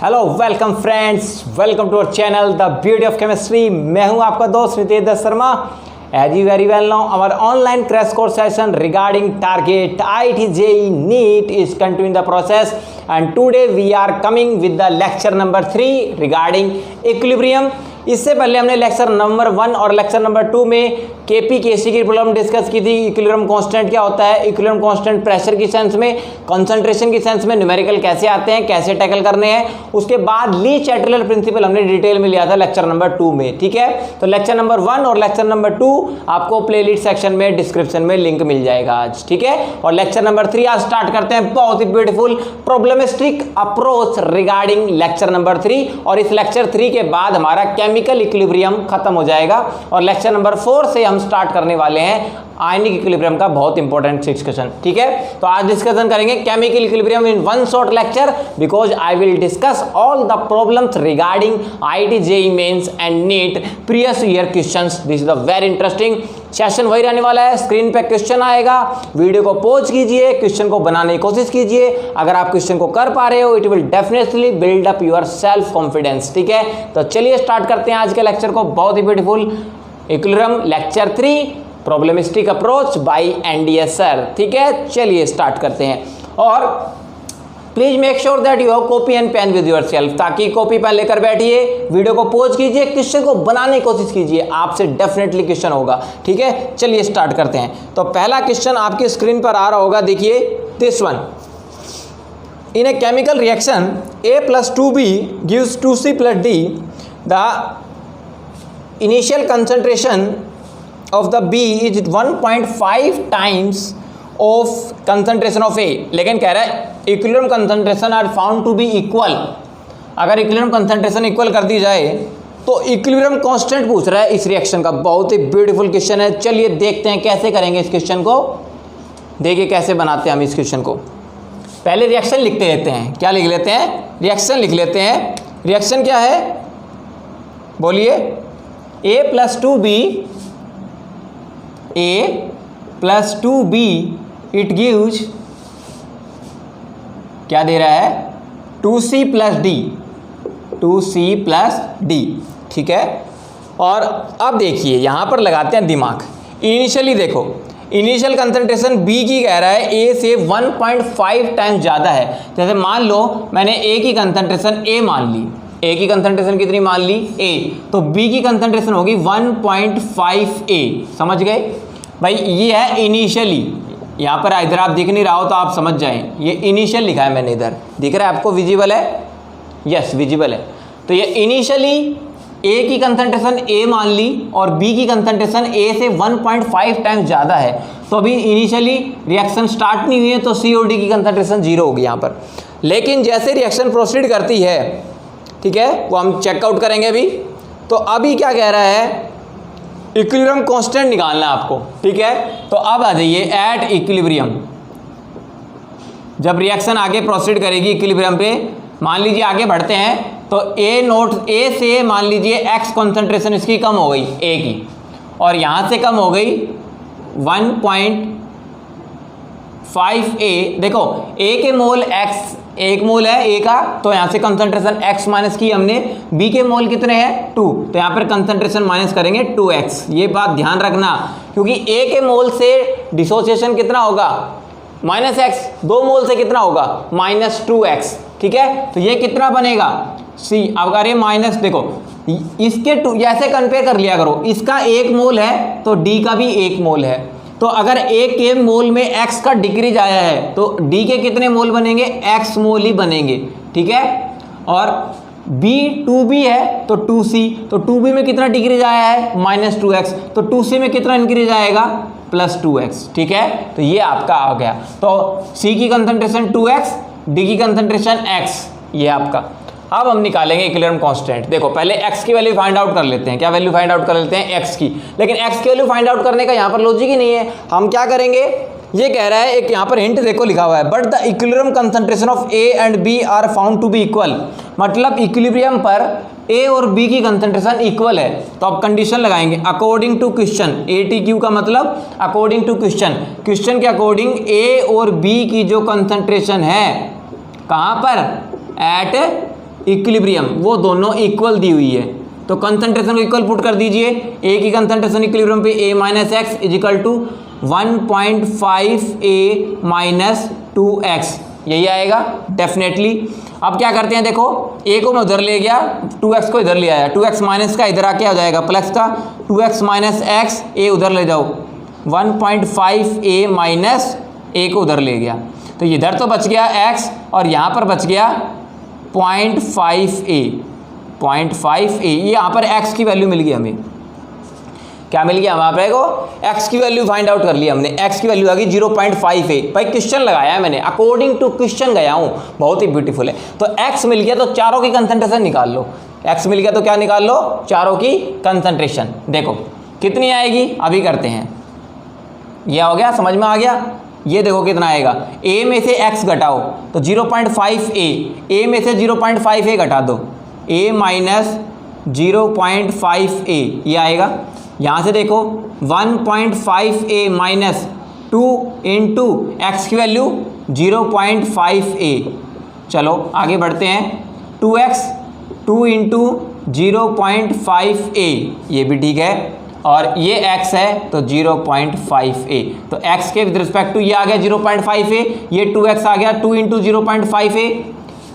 Hello welcome friends, welcome to our channel the beauty of chemistry. मैं हूं आपका दोस्त Ritesh Dutt Sharma. As you very well know, our online crash course session regarding target IIT JEE NEET is continuing the process and today we are coming with the lecture number 3 regarding equilibrium। इससे पहले हमने lecture number 1 और lecture number 2 में KP केसी की problem discuss की थी। Equilibrium constant क्या होता है, इक्विलिब्रियम कांस्टेंट प्रेशर की सेंस में, कंसंट्रेशन की सेंस में, न्यूमेरिकल कैसे आते हैं, कैसे टैकल करने हैं। उसके बाद ली चैटरल प्रिंसिपल हमने डिटेल में लिया था लेक्चर नंबर 2 में। ठीक है, तो लेक्चर नंबर 1 और लेक्चर नंबर 2 आपको प्लेलिस्ट सेक्शन में डिस्क्रिप्शन में लिंक मिल जाएगा आज। ठीक है, और लेक्चर नंबर 3 आज स्टार्ट करते हैं। बहुत ही beautiful problemistic approach regarding lecture number 3। और इस लेक्चर 3 के बाद हमारा केमिकल इक्विलिब्रियम खत्म हो जाएगा और लेक्चर नंबर 4 से हम स्टार्ट करने वाले हैं आयनिक इक्विलिब्रियम का बहुत इंपॉर्टेंट डिस्कशन। ठीक है, तो आज डिस्कशन करेंगे chemical equilibrium in one short lecture because I will discuss all the problems regarding IIT JEE mains and NEET previous year questions. This is a very interesting session वही रहने वाला है। Screen पे क्वेश्चन आएगा, video को pause कीजिए, question को बनाने की कोशिश कीजिए। अगर आप क्वेश्चन को कर पा रहे हो, it will definitely build up your self confidence. ठीक है, तो चलिए स्टार्ट करते हैं आज के लेक्चर को। बहुत ही beautiful equilibrium lecture 3 problemistic approach by NDS sir. ठीक है, चलिए स्टार्ट करते हैं। और please make sure that you have copy and pen with your self, ताकि कॉपी पेन लेकर बैठिए, वीडियो को पॉज कीजिए, क्वेश्चन को बनाने की कोशिश कीजिए, आपसे डेफिनेटली क्वेश्चन होगा। ठीक है, चलिए स्टार्ट करते हैं। तो पहला क्वेश्चन आपकी स्क्रीन पर आ रहा होगा, देखिए this one. In a chemical reaction A + 2B gives 2C + D, the initial concentration of the B is 1.5 times of concentration of A। लेकिन कह रहा है equilibrium concentration are found to be equal. अगर equilibrium concentration equal कर दी जाए तो equilibrium constant पूछ रहा है इस रिएक्शन का। बहुत ही ब्यूटीफुल क्वेश्चन है। चलिए देखते हैं कैसे करेंगे इस क्वेश्चन को। देखिए कैसे बनाते हैं हम इस क्वेश्चन को। पहले रिएक्शन लिखते लेते हैं। क्या लिख लेते हैं? रिएक्शन लिख लेते हैं। रिएक्शन क्या है बोलिए? A + 2B, A + 2B it gives, क्या दे रहा है? 2C + D, 2C + D। ठीक है, और अब देखिए यहाँ पर लगाते हैं दिमाग। इनिशियली देखो, इनिशियल कंसंट्रेशन B की कह रहा है A से 1.5 टाइम्स ज़्यादा है। जैसे मान लो मैंने A की कंसंट्रेशन A मान ली, A की कंसंट्रेशन कितनी मान ली? A, तो B की कंसंट्रेशन होगी 1.5A। समझ गए भाई? ये है इनिशियली। यहाँ पर इधर आप दिख नहीं रहा हो तो आप समझ जाएं, ये इनिशियल लिखा है मैंने इधर। दिख रहा है आपको? विजिबल है? यस विजिबल है। तो ये इनिशियली A की कंसंट्रेशन A मान ली और B की कंसंट्रेशन A से 1.5 टाइम्स ज़्यादा है। तो अभी इनिशियली रिएक्शन स्टार्ट नहीं हुई है तो C और D की कंसंट्रेशन 0 होगी यहाँ पर। लेकिन जैसे रिएक्शन प्रोसीड करती है, ठीक है, वो हम चेकआउट करेंगे अभी। तो अभी क्या कह रहा है? इक्विलिब्रियम कांस्टेंट निकालना है आपको। ठीक है, तो अब आ जाइए एट इक्विलिब्रियम। जब रिएक्शन आगे प्रोसीड करेगी इक्विलिब्रियम पे, मान लीजिए आगे बढ़ते हैं तो A से मान लीजिए X कंसंट्रेशन इसकी कम हो गई A की, और यहाँ से कम हो गई 1.5A। देखो A के मोल X, 1 मोल है A का, तो यहाँ से कंसंट्रेशन X माइनस की हमने। B के मोल कितने हैं? 2, तो यहाँ पर कंसंट्रेशन माइनस करेंगे 2X। ये बात ध्यान रखना, क्योंकि A के मोल से डिसोसिएशन कितना होगा? -X। 2 मोल से कितना होगा? -2X। ठीक है, तो ये कितना बनेगा? C। अब अगर ये माइनस देखो, इसके 2 ऐसे कंपेयर कर लिया करो, इसका 1 मोल है तो D का भी 1 मोल है। तो अगर A के मोल में X का डिक्रीज आया है तो D के कितने मोल बनेंगे? X मोल ही बनेंगे। ठीक है, और B 2B है तो 2C, तो 2B में कितना डिक्रीज आया है? -2X, तो 2C में कितना इंक्रीज आएगा? +2X। ठीक है, तो ये आपका आ गया। तो C की कंसंट्रेशन 2X, D की कंसंट्रेशन X, ये आपका। अब हम निकालेंगे इक्विलिब्रियम कांस्टेंट। देखो पहले X की वैल्यू फाइंड आउट कर लेते हैं। क्या वैल्यू फाइंड आउट कर लेते हैं? X की। लेकिन X की वैल्यू फाइंड आउट करने का यहाँ पर लॉजिक ही नहीं है। हम क्या करेंगे? ये कह रहा है, एक यहाँ पर हिंट देखो लिखा हुआ है, but the equilibrium concentration of A and B are found to be equal. मतलब इक्विलिब्रियम पर A और B की कंसंट्रेशन इक्वल है। तो अब कंडीशन लगाएंगे अकॉर्डिंग टू क्वेश्चन। ATQ का मतलब अकॉर्डिंग टू क्वेश्चन। क्वेश्चन के अकॉर्डिंग A और B की जो कंसंट्रेशन है कहाँ पर? एट इक्विलिब्रियम, वो दोनों इक्वल दी हुई है, तो कंसंट्रेशन को इक्वल पुट कर दीजिए। ए की कंसंट्रेशन इक्विलिब्रियम पे A minus x is equal to 1.5 A minus 2x, यही आएगा डेफिनेटली। अब क्या करते हैं, देखो ए को मैं उधर ले गया, 2x को इधर ले आया, 2x माइनस का इधर आके आ जाएगा प्लस का, 2x माइनस एक्स, ए उधर ले जाओ, 1.5 ए माइनस ए को उधर ले गया, तो इधर तो बच गया x और यहाँ पर बच गया 0.5 ए, 0.5 ए, ये यहाँ पर x की वैल्यू मिल गई हमें। क्या मिल गया वहाँ पे को, x की वैल्यू फाइंड आउट कर लिया हमने, x की वैल्यू आ गई 0.5 ए। भाई क्वेश्चन लगाया है मैंने, अकॉर्डिंग टू क्वेश्चन गया हूँ, बहुत ही ब्यूटीफुल है। तो x मिल गया तो चारों की कंसंट्रेशन निकाल लो, x मिल गया तो क्या निकाल लो, चारों की कंसंट्रेशन। देखो कितनी आएगी, अभी करते हैं। यह हो गया, समझ में आ गया। ये देखो कितना आएगा, a में से x घटाओ तो 0.5 a में से 0.5 a घटा दो, a माइनस 0.5 a, ये आएगा। यहाँ से देखो 1.5 a माइनस 2 इंटू एक्स की वैल्यू 0.5 a। चलो आगे बढ़ते हैं, 2x 2 इंटू 0.5 a, ये भी ठीक है, और ये x है तो 0.5 a, तो x के विद रिस्पेक्ट टू ये आ गया 0.5 a, ये 2x आ गया, 2 into 0.5 a,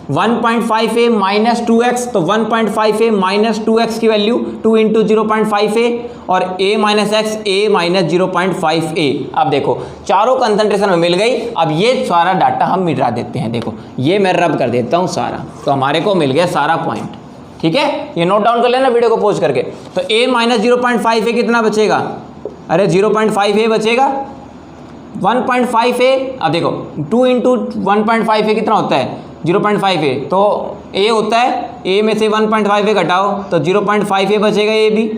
1.5 a minus 2x, तो 1.5 a माइनस 2x की वैल्यू 2 इंटू 0.5 a, और a minus x, a minus 0.5 a। अब देखो चारों कंसंट्रेशन में मिल गई। अब ये सारा डाटा हम मिटा देते हैं, देखो ये मैं रब कर देता हूँ सारा, तो हमारे को मिल गया सारा पॉइंट। ठीक है, ये नोट डाउन कर लेना वीडियो को पॉज करके। तो a माइनस 0.5 a कितना बचेगा, अरे 0.5 a बचेगा, 1.5 a, अब देखो 2 इंटू 1.5 a कितना होता है 0.5 a, तो a होता है, a में से 1.5 a घटाओ तो 0.5 a बचेगा, ये भी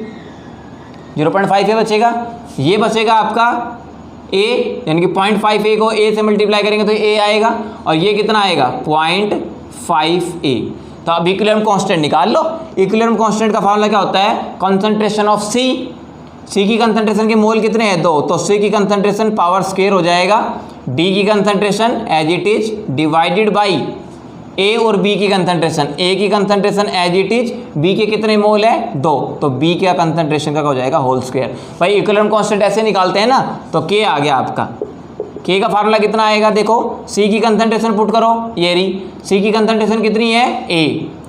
0.5 a बचेगा, ये बचेगा आपका a, यानी कि 0.5 a को a से मल्टीप्लाई करेंगे तो a आएगा, और ये कितना आएगा 0.5 a। तो अब इक्विलिब्रियम कांस्टेंट निकाल लो। इक्विलिब्रियम कांस्टेंट का फार्मूला क्या होता है, कंसंट्रेशन ऑफ C की कंसंट्रेशन के मोल कितने हैं 2, तो C की कंसंट्रेशन पावर स्क्वायर हो जाएगा, D की concentration as it is divided by A और B की कंसंट्रेशन, A की concentration as it is, B के कितने मोल है 2, तो B का कंसंट्रेशन का हो जाएगा होल स्क्वायर। भाई इक्विलिब्रियम कांस्टेंट ऐसे निकालते हैं ना, तो K आ गया आपका, K का फार्मूला कितना आएगा, देखो C की कंसंट्रेशन पुट करो, ये रही C की कंसंट्रेशन कितनी है A,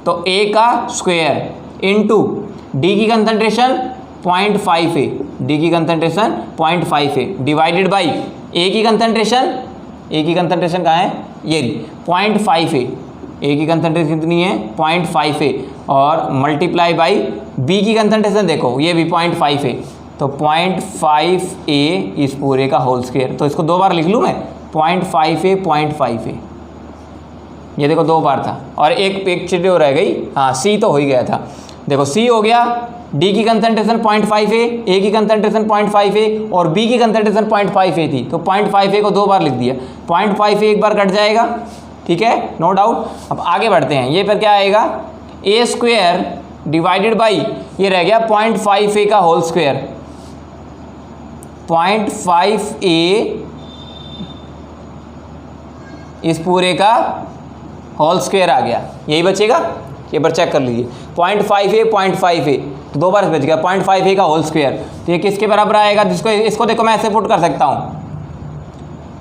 तो A का स्क्वायर इंटू D की कंसंट्रेशन 0.5 a, D की concentration 0.5 a divided by A की कंसंट्रेशन, A की कंसंट्रेशन कहाँ है, ये रही 0.5 a, A की कंसंट्रेशन कितनी है 0.5 a, और मल्टीप्लाई बाई B की कंसंट्रेशन देखो ये भी 0.5 a, तो 0.5 a इस पूरे का होल स्क्वायर। तो इसको 2 बार लिख लूँ मैं, 0.5 a 0.5 a, ये देखो 2 बार था, और एक चीज़ हो रह गई, हाँ C तो हो ही गया था। देखो C हो गया, D की कंसंट्रेशन 0.5 a की कंसंट्रेशन 0.5 a, और B की कंसंट्रेशन 0.5 a थी, तो 0.5 a को 2 बार लिख दिया, 0.5 a एक बार कट जाएगा, ठीक है, नो डाउट। अब आगे बढ़ते हैं, ये पर क्या आएगा a स्क्वायर डिवाइडेड बाई, ये रह गया 0.5 a का होल स्क्वायर, 0.5 a इस पूरे का होल स्क्वायर आ गया, यही बचेगा, ये बार चेक कर लीजिए 0.5 a 0.5 a, तो 2 बार बच गया 0.5 a का होल स्क्वायर, तो ये किसके बराबर आएगा, जिसको इसको देखो मैं ऐसे पुट कर सकता हूँ,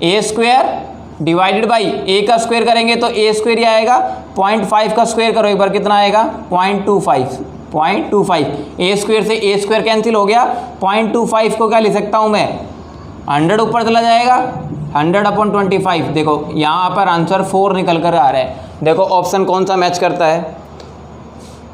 a square divided by a का स्क्वायर करेंगे तो a स्क्वायर ही आएगा, 0.5 का स्क्वायर करो एक बार कितना आएगा 0.25, a स्क्वायर से a स्क्वायर कैंसिल हो गया, 0.25 को क्या लिख सकता हूँ मैं 100 ऊपर चला जाएगा, 100/25। देखो यहाँ पर आंसर 4 निकल कर आ रहा है, देखो ऑप्शन कौन सा मैच करता है,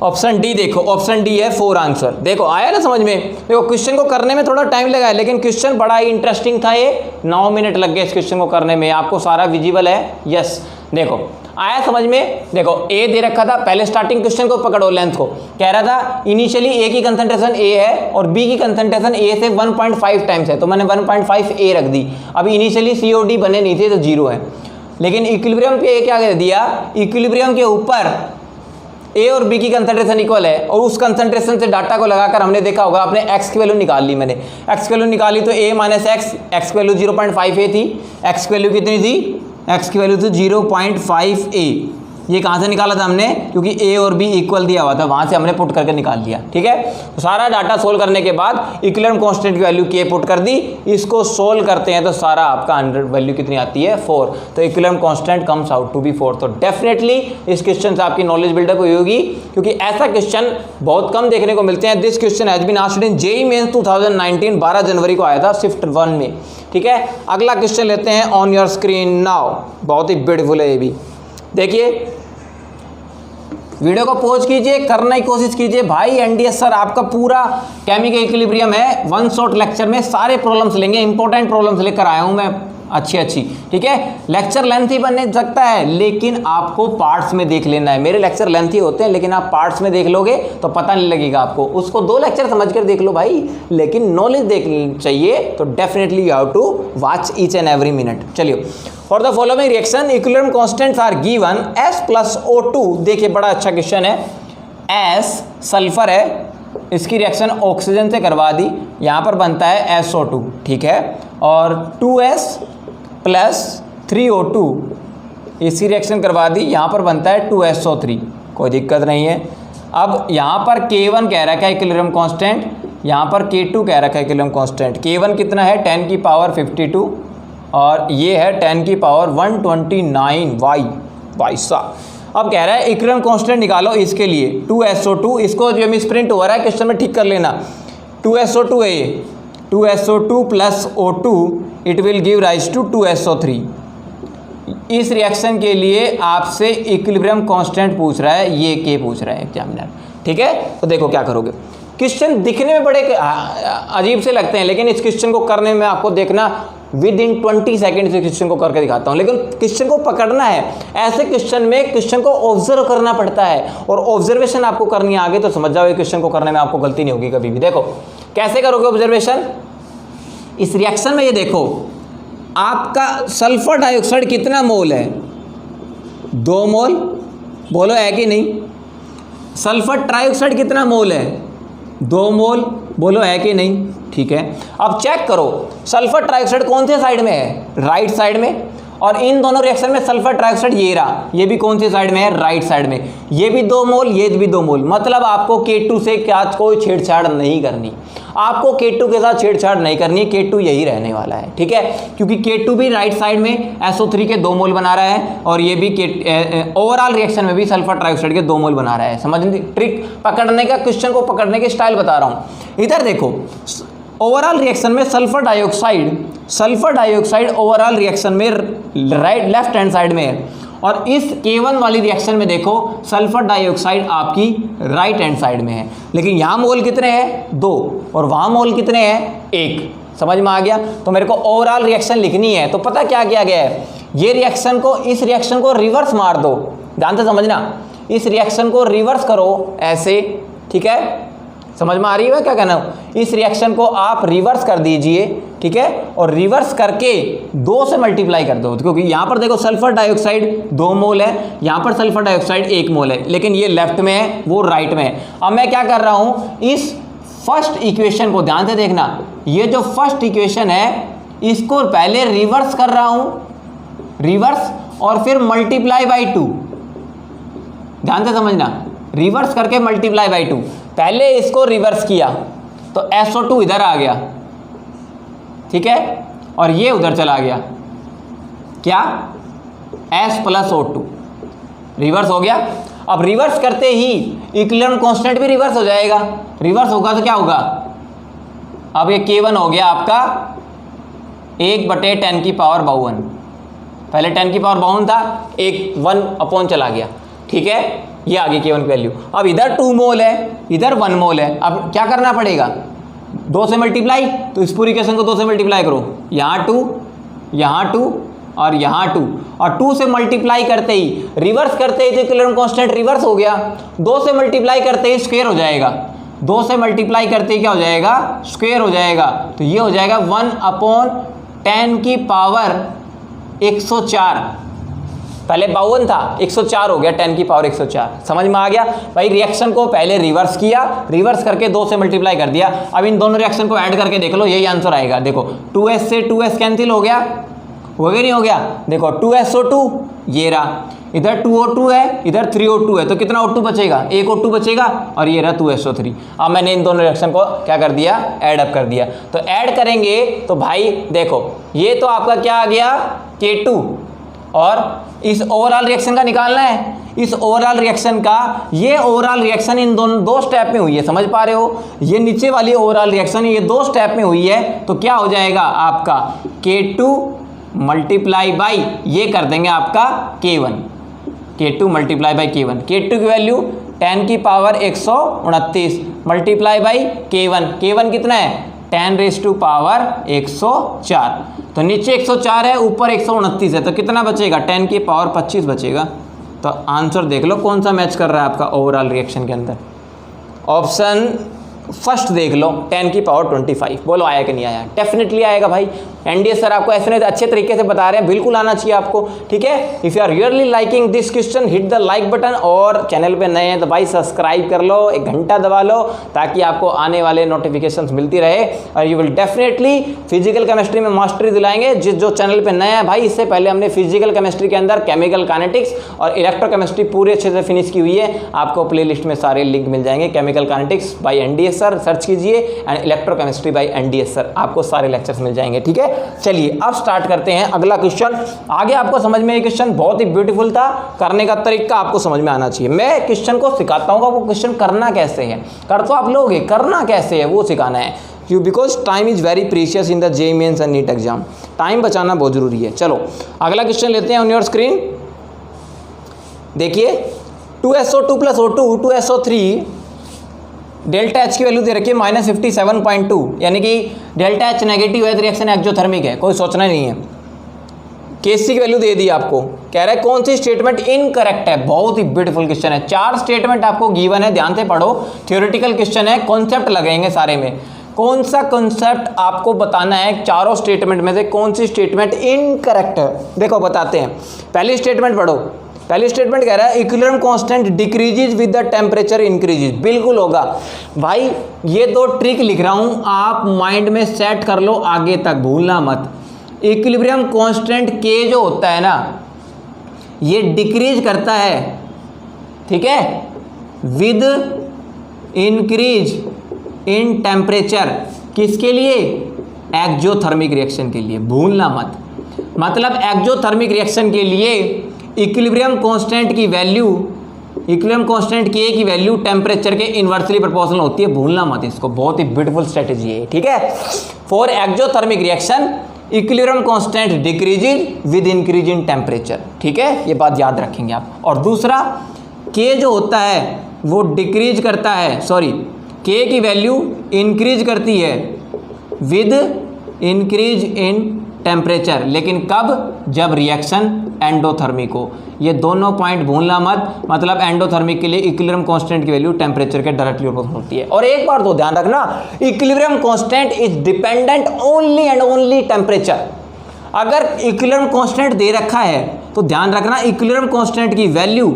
ऑप्शन डी, देखो ऑप्शन डी है 4 आंसर। देखो आया ना समझ में, देखो क्वेश्चन को करने में थोड़ा टाइम लगा है, लेकिन क्वेश्चन बड़ा ही इंटरेस्टिंग था, ये 9 मिनट लग गए इस क्वेश्चन को करने में, आपको सारा विजिबल है, यस। देखो आया समझ में, देखो ए दे रखा था, पहले स्टार्टिंग क्वेश्चन को पकड़ो, लेंथ को कह रहा था इनिशियली ए की कंसंट्रेशन ए है और बी की कंसंट्रेशन ए से 1.5 टाइम्स है, तो मैंने 1.5 ए रख दी। अब इनिशियली COD बने नहीं थे तो 0 है, लेकिन इक्विलिब्रियम पे क्या कर दिया, इक्विलिब्रियम के ऊपर ए और बी की कंसंट्रेशन इक्वल है, और उस कंसंट्रेशन से डाटा को लगाकर हमने देखा होगा, आपने एक्स की वैल्यू निकाल ली, मैंने एक्स की वैल्यू निकाली तो a माइनस एक्स की वैल्यू 0.5 a थी, एक्स की वैल्यू कितनी थी, एक्स की वैल्यू थी 0.5 a, ये कहाँ से निकाला था हमने, क्योंकि ए और बी इक्वल दिया हुआ था, वहाँ से हमने पुट करके निकाल लिया। ठीक है, तो सारा डाटा सोल्व करने के बाद इक्विलिब्रियम कांस्टेंट की वैल्यू के पुट कर दी, इसको सोल्व करते हैं तो सारा आपका 100 वैल्यू कितनी आती है 4, तो equilibrium constant comes out to be 4। तो डेफिनेटली इस क्वेश्चन से आपकी नॉलेज बिल्डअप हुई होगी, क्योंकि ऐसा क्वेश्चन बहुत कम देखने को मिलते हैं। This question has been asked in JEE mains 2019, 12 जनवरी को आया था शिफ्ट 1 में। ठीक है, अगला क्वेश्चन लेते हैं ऑन योर स्क्रीन नाउ। बहुत ही ब्यूटीफुल है ये भी, देखिए वीडियो को पॉज कीजिए, करने की कोशिश कीजिए भाई। एनडीएस सर आपका पूरा केमिकल इक्विलिब्रियम है, वन शॉट लेक्चर में सारे प्रॉब्लम्स लेंगे, इंपॉर्टेंट प्रॉब्लम्स लेकर आया हूं मैं अच्छी। ठीक है, लेक्चर लेंथी बनने सकता है, लेकिन आपको पार्ट्स में देख लेना है। मेरे लेक्चर लेंथी होते हैं, लेकिन आप पार्ट्स में देख लोगे तो पता नहीं लगेगा आपको। उसको 2 लेक्चर समझ कर देख लो भाई, लेकिन नॉलेज देख चाहिए तो definitely you have to watch each and every minute. चलिए, for the following reaction equilibrium constants are given S + O2। देखिए बड़ा अच्छा क्वेश्चन है। S सल्फर है, इसकी रिएक्शन ऑक्सीजन से करवा दी, यहाँ पर बनता है SO2। ठीक है, और 2S + 3O2 इसकी रिएक्शन करवा दी, यहाँ पर बनता है 2SO3। कोई दिक्कत नहीं है। अब यहाँ पर K1 कह रखा है इक्विलिब्रियम कांस्टेंट, यहाँ पर K2 कह रखा है इक्विलिब्रियम कांस्टेंट। K1 कितना है 10 की पावर 52 और ये है 10 की पावर 129 भाई साहब। अब कह रहा है इक्विलिब्रियम कांस्टेंट निकालो इसके लिए 2SO2, इसको जो मिस प्रिंट हो रहा है क्वेश्चन में ठीक कर लेना। 2SO2 है ये, 2SO2 + O2 it will give rise to 2SO3। इस रिएक्शन के लिए आपसे इक्विलिब्रियम कांस्टेंट पूछ रहा है, ये के पूछ रहा है एग्जामिनर। ठीक है, तो देखो क्या करोगे। क्वेश्चन दिखने में बड़े अजीब से लगते हैं, लेकिन इस क्वेश्चन को करने में आपको देखना विद इन 20 सेकेंड से क्वेश्चन को करके दिखाता हूँ, लेकिन क्वेश्चन को पकड़ना है। ऐसे क्वेश्चन में क्वेश्चन को ऑब्जर्व करना पड़ता है, और ऑब्जर्वेशन आपको करनी है आगे तो समझ जाओ क्वेश्चन को करने में आपको गलती नहीं होगी कभी भी। देखो कैसे करोगे ऑब्जर्वेशन। इस रिएक्शन में ये देखो, आपका सल्फर डाइऑक्साइड कितना मोल है, 2 मोल, बोलो है कि नहीं। सल्फर ट्राइऑक्साइड कितना मोल है, 2 मोल, बोलो है कि नहीं। ठीक है, अब चेक करो सल्फर ट्राइऑक्साइड कौन से साइड में है, राइट साइड में, और इन दोनों रिएक्शन में सल्फर ट्राइऑक्साइड ये रहा, ये भी कौन सी साइड में है, राइट साइड में। ये भी 2 मोल, ये भी 2 मोल, मतलब आपको K2 से क्या कोई छेड़छाड़ नहीं करनी, आपको K2 के साथ छेड़छाड़ नहीं करनी है, K2 यही रहने वाला है। ठीक है, क्योंकि K2 भी राइट साइड में SO3 के 2 मोल बना रहा है, और ये भी ओवरऑल रिएक्शन में भी सल्फर ट्राइऑक्साइड के 2 मोल बना रहा है। समझ ट्रिक पकड़ने का, क्वेश्चन को पकड़ने के स्टाइल बता रहा हूँ। इधर देखो ओवरऑल रिएक्शन में सल्फर डाइऑक्साइड ओवरऑल रिएक्शन में लेफ्ट हैंड साइड में है, और इस K1 वाली रिएक्शन में देखो सल्फर डाइऑक्साइड आपकी राइट हैंड साइड में है, लेकिन यहाँ मोल कितने हैं 2, और वहाँ मोल कितने हैं 1। समझ में आ गया। तो मेरे को ओवरऑल रिएक्शन लिखनी है, तो पता क्या किया गया है, ये रिएक्शन को, इस रिएक्शन को रिवर्स मार दो, ध्यान से समझना, इस रिएक्शन को रिवर्स करो ऐसे। ठीक है, समझ में आ रही है क्या कहना। इस रिएक्शन को आप रिवर्स कर दीजिए, ठीक है, और रिवर्स करके 2 से मल्टीप्लाई कर दो, क्योंकि यहाँ पर देखो सल्फर डाइऑक्साइड 2 मोल है, यहाँ पर सल्फर डाइऑक्साइड 1 मोल है, लेकिन ये लेफ्ट में है, वो राइट में है। अब मैं क्या कर रहा हूँ, इस फर्स्ट इक्वेशन को ध्यान से देखना, ये जो फर्स्ट इक्वेशन है इसको पहले रिवर्स कर रहा हूँ, रिवर्स, और फिर मल्टीप्लाई बाई 2, ध्यान से समझना, रिवर्स करके मल्टीप्लाई बाई 2। पहले इसको रिवर्स किया तो SO2 इधर आ गया, ठीक है, और ये उधर चला गया, क्या S + O2 रिवर्स हो गया। अब रिवर्स करते ही इक्विलिब्रियम कांस्टेंट भी रिवर्स हो जाएगा, रिवर्स होगा तो क्या होगा, अब ये K1 हो गया आपका 1/10 की पावर 52, पहले 10 की पावर 52 था, 1 चला गया। ठीक है, ये आ गई K1 की वैल्यू। अब इधर 2 मोल है, इधर 1 मोल है, अब क्या करना पड़ेगा, 2 से मल्टीप्लाई, तो इस पूरी इक्वेशन को 2 से मल्टीप्लाई करो, यहाँ 2, यहाँ 2 और यहाँ 2, और 2 से मल्टीप्लाई करते ही, रिवर्स करते ही तो इक्विलिब्रियम कांस्टेंट रिवर्स हो गया, 2 से मल्टीप्लाई करते ही स्क्वायर हो जाएगा, 2 से मल्टीप्लाई करते ही क्या हो जाएगा, स्क्वायर हो जाएगा, तो ये हो जाएगा 1/10 की पावर 104, पहले 52 था, 104 हो गया, 10 की पावर 104। समझ में आ गया भाई। रिएक्शन को पहले रिवर्स किया, रिवर्स करके 2 से मल्टीप्लाई कर दिया। अब इन दोनों रिएक्शन को ऐड करके देख लो, यही आंसर आएगा। देखो 2s से 2s कैंसिल हो गया, हो गया नहीं हो गया? देखो 2SO2 ये रहा, इधर 2O2 है, इधर 3O2 है, तो कितना O2 बचेगा? एक O2 बचेगा और ये रहा 2SO3। अब मैंने इन दोनों रिएक्शन को क्या कर दिया? ऐड अप कर दिया। तो ऐड करेंगे तो भाई देखो ये तो आपका क्या आ गया? K2, और इस ओवरऑल रिएक्शन का निकालना है। इस ओवरऑल रिएक्शन का, ये ओवरऑल रिएक्शन इन दोनों 2 स्टेप में हुई है, समझ पा रहे हो? ये नीचे वाली ओवरऑल रिएक्शन ये 2 स्टेप में हुई है, तो क्या हो जाएगा आपका? K2 मल्टीप्लाई बाई ये कर देंगे आपका K1, K2 multiply by K1। K2 की वैल्यू 10 की power 129 multiply by K1। K1 कितना है? 10 रेज़ टू पावर 104। तो नीचे 104 है, ऊपर 129 है, तो कितना बचेगा? 10 की पावर 25 बचेगा। तो आंसर देख लो कौन सा मैच कर रहा है आपका ओवरऑल रिएक्शन के अंदर। ऑप्शन फर्स्ट देख लो, 10 की पावर 25। बोलो आया कि नहीं आया? डेफिनेटली आएगा भाई। एनडीए सर आपको ऐसे अच्छे तरीके से बता रहे हैं, बिल्कुल आना चाहिए आपको, ठीक है। If you are really liking this question, hit the like button, और चैनल पे नए हैं तो भाई सब्सक्राइब कर लो, एक घंटा दबा लो, ताकि आपको आने वाले नोटिफिकेशंस मिलती रहे, और you will definitely physical chemistry में मास्टरी दिलाएंगे। जो चैनल पर नया है भाई, इससे पहले हमने फिजिकल केमिस्ट्री के अंदर केमिकल काइनेटिक्स और इलेक्ट्रोकेमिस्ट्री पूरे अच्छे से फिनिश की हुई है। आपको प्ले लिस्ट में सारे लिंक मिल जाएंगे। Chemical kinetics by NDA sir search कीजिए, and electrochemistry by NDA sir, आपको सारे लेक्चर्स मिल जाएंगे, ठीक है। चलिए अब स्टार्ट करते हैं अगला क्वेश्चन। आगे आपको समझ में, ये क्वेश्चन बहुत ही ब्यूटीफुल था, करने का तरीका आपको समझ में आना चाहिए। मैं क्वेश्चन को सिखाता हूँ, वो क्वेश्चन करना कैसे है, कर तो आप लोगे, करना कैसे है वो सिखाना है, क्यों? Because time is very precious in the JEE mains and NEET exam. Time बचाना बहुत जरूरी है। चलो अगला क्वेश्चन लेते हैं ऑन योर स्क्रीन। देखिए 2SO2 plus O2 2SO3, delta H की वैल्यू दे रखी है -57.2, यानी कि डेल्टा एच नेगेटिव है तो रिएक्शन एक्सोथर्मिक है, कोई सोचना नहीं है। केसी की वैल्यू दे दी आपको, कह रहा है कौन सी स्टेटमेंट इनकरेक्ट है। बहुत ही ब्यूटीफुल क्वेश्चन है, 4 स्टेटमेंट आपको गिवन है, ध्यान से पढ़ो, थ्योरेटिकल क्वेश्चन है, कॉन्सेप्ट लगेंगे सारे में। कौन सा कॉन्सेप्ट आपको बताना है, चारों स्टेटमेंट में से कौन सी स्टेटमेंट इनकरेक्ट है। देखो बताते हैं, पहली स्टेटमेंट पढ़ो। पहली स्टेटमेंट कह रहा है equilibrium constant decreases with the temperature increases. बिल्कुल होगा भाई, ये 2 ट्रिक लिख रहा हूं, आप माइंड में सेट कर लो, आगे तक भूलना मत। इक्विलिब्रियम कांस्टेंट के जो होता है ना, ये डिक्रीज करता है, ठीक है, विद इंक्रीज इन टेम्परेचर। किसके लिए? एक्सोथर्मिक रिएक्शन के लिए, भूलना मत। मतलब एक्सोथर्मिक रिएक्शन के लिए इक्विलिब्रियम कांस्टेंट की वैल्यू, इक्विलिब्रियम कांस्टेंट के की वैल्यू टेम्परेचर के इन्वर्सली प्रोपोर्शनल होती है, भूलना मत इसको, बहुत ही ब्यूटीफुल स्ट्रेटेजी है, ठीक है। For exothermic reaction equilibrium constant decreases with increase in temperature, ठीक है, ये बात याद रखेंगे आप। और दूसरा, के जो होता है वो डिक्रीज करता है, सॉरी, के की वैल्यू इंक्रीज करती है विद इंक्रीज इन टेम्परेचर, लेकिन कब? जब रिएक्शन एंडोथर्मिक हो। ये दोनों पॉइंट भूलना मत। मतलब एंडोथर्मिक के लिए इक्विलिब्रियम कांस्टेंट की वैल्यू टेम्परेचर के डायरेक्टली ऊपर होती है। और एक बार तो ध्यान रखना, equilibrium constant is dependent only and only temperature. अगर इक्विलिब्रियम कांस्टेंट दे रखा है तो ध्यान रखना इक्विलिब्रियम कांस्टेंट की वैल्यू,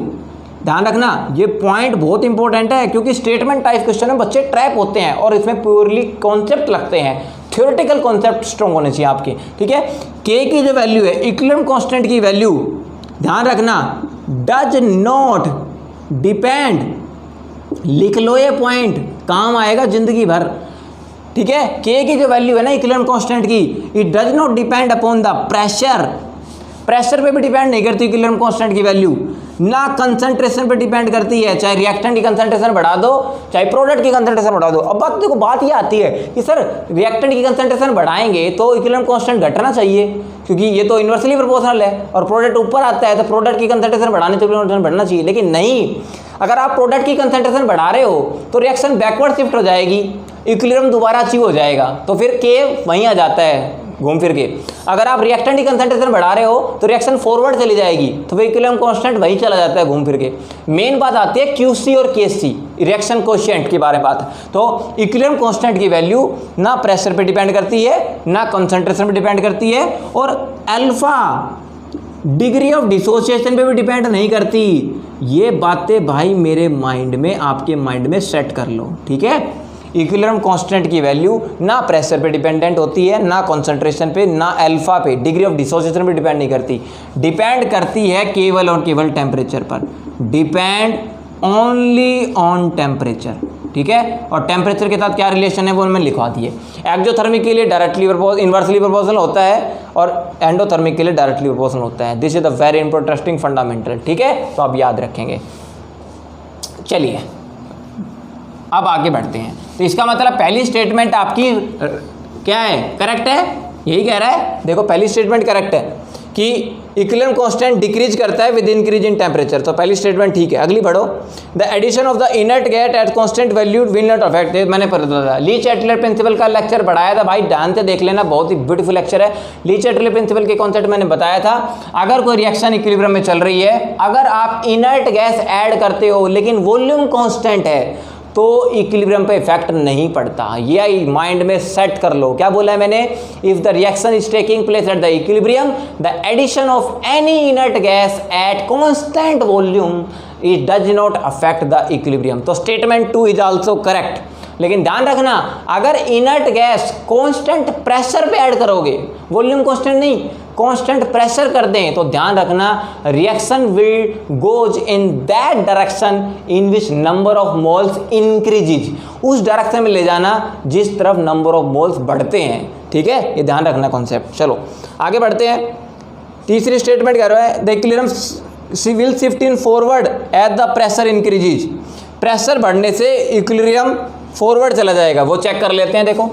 ध्यान रखना, ये पॉइंट बहुत इंपॉर्टेंट है, क्योंकि स्टेटमेंट टाइप क्वेश्चन में बच्चे ट्रैप होते हैं और इसमें प्योरली कॉन्सेप्ट लगते हैं, थ्योरेटिकल कॉन्सेप्ट स्ट्रॉन्ग होने चाहिए आपके, ठीक है। के की जो वैल्यू है, इक्विलिब्रियम कांस्टेंट की वैल्यू, ध्यान रखना, डज नॉट डिपेंड, लिख लो ये पॉइंट, काम आएगा जिंदगी भर, ठीक है। के की जो वैल्यू है ना इक्विलिब्रियम कांस्टेंट की, it does not depend upon the pressure, pressure पे भी डिपेंड नहीं करती इक्विलिब्रियम कांस्टेंट की वैल्यू, ना कंसंट्रेशन पे डिपेंड करती है, चाहे रिएक्टेंट की कंसंट्रेशन बढ़ा दो, चाहे प्रोडक्ट की कंसंट्रेशन बढ़ा दो। अब बात देखो, बात ये आती है कि सर रिएक्टेंट की कंसंट्रेशन बढ़ाएंगे तो इक्विलिब्रियम कांस्टेंट घटना चाहिए, क्योंकि ये तो इन्वर्सली प्रोपोर्शनल है, और प्रोडक्ट ऊपर आता है तो प्रोडक्ट की कंसंट्रेशन बढ़ाने तो इक्विलिब्रियम कांस्टेंट बढ़ना चाहिए। लेकिन नहीं, अगर आप प्रोडक्ट की कंसंट्रेशन बढ़ा रहे हो तो रिएक्शन बैकवर्ड शिफ्ट हो जाएगी, इक्विलिब्रियम दोबारा अचीव हो जाएगा, तो फिर के वहीं आ जाता है घूम फिर के। अगर आप रिएक्टेंट की कंसंट्रेशन बढ़ा रहे हो तो रिएक्शन फॉरवर्ड चली जाएगी, तो फिर इक्विलिब्रियम कांस्टेंट वहीं चला जाता है घूम फिर के। मेन बात आती है क्यूसी और केसी, रिएक्शन कोएफिशिएंट के बारे में बात। तो इक्विलिब्रियम कांस्टेंट की वैल्यू ना प्रेशर पे डिपेंड करती है, ना कंसंट्रेशन पे डिपेंड करती है, और अल्फा डिग्री ऑफ डिसोसिएशन पे भी डिपेंड नहीं करती। ये बातें भाई मेरे माइंड में, आपके माइंड में सेट कर लो, ठीक है। इक्विलिब्रियम कांस्टेंट की वैल्यू ना प्रेशर पे डिपेंडेंट होती है, ना कंसंट्रेशन पे, ना अल्फा पे, डिग्री ऑफ डिसोसिएशन पे डिपेंड नहीं करती, डिपेंड करती है केवल और केवल टेम्परेचर पर, डिपेंड ओनली ऑन टेम्परेचर, ठीक है। और टेम्परेचर के साथ क्या रिलेशन है वो मैं लिखवा दिए। एक्जोथर्मिक के लिए डायरेक्टली इन्वर्सली प्रोपोर्शनल होता है और एंडोथर्मिक के लिए डायरेक्टली प्रोपोर्शनल होता है। This is the very interesting fundamental, ठीक है, तो आप याद रखेंगे। चलिए अब आगे बढ़ते हैं। तो इसका मतलब पहली स्टेटमेंट आपकी क्या है, करेक्ट है, यही कह रहा है। देखो पहली स्टेटमेंट करेक्ट है कि इक्विलिब्रियम कांस्टेंट डिक्रीज करता है विद इंक्रीज इन टेम्परेचर, तो पहली स्टेटमेंट ठीक है। अगली बढ़ो, the addition of the inert gas at constant value will not affect, मैंने बताया ली चैटलर प्रिंसिपल का लेक्चर पढ़ाया था भाई, ध्यान से देख लेना, बहुत ही ब्यूटीफुल लेक्चर है। ली चैटलर प्रिंसिपल के कॉन्सेप्ट मैंने बताया था। अगर कोई रिएक्शन इक्विलिब्रियम में चल रही है, अगर आप इनर्ट गैस ऐड करते हो लेकिन वॉल्यूम कांस्टेंट है तो इक्विलिब्रियम पे इफेक्ट नहीं पड़ता। ये माइंड में सेट कर लो। क्या बोला है मैंने, if the reaction is taking place at the equilibrium the addition of any inert gas at constant volume it does not affect the equilibrium. तो स्टेटमेंट 2 इज आल्सो करेक्ट। लेकिन ध्यान रखना, अगर इनर्ट गैस कांस्टेंट प्रेशर पे add करोगे, volume constant नहीं, constant pressure कर दें, तो ध्यान रखना reaction will goes in that direction in which number of moles increases, उस डायरेक्शन में ले जाना जिस तरफ नंबर ऑफ मोल्स बढ़ते हैं, ठीक है, ये ध्यान रखना कॉन्सेप्ट। चलो आगे बढ़ते हैं। तीसरी स्टेटमेंट कह रहा है the equilibrium will shift in forward at the pressure increases, pressure बढ़ने से इक्विलिब्रियम फॉरवर्ड चला जाएगा। वो चेक कर लेते हैं। देखो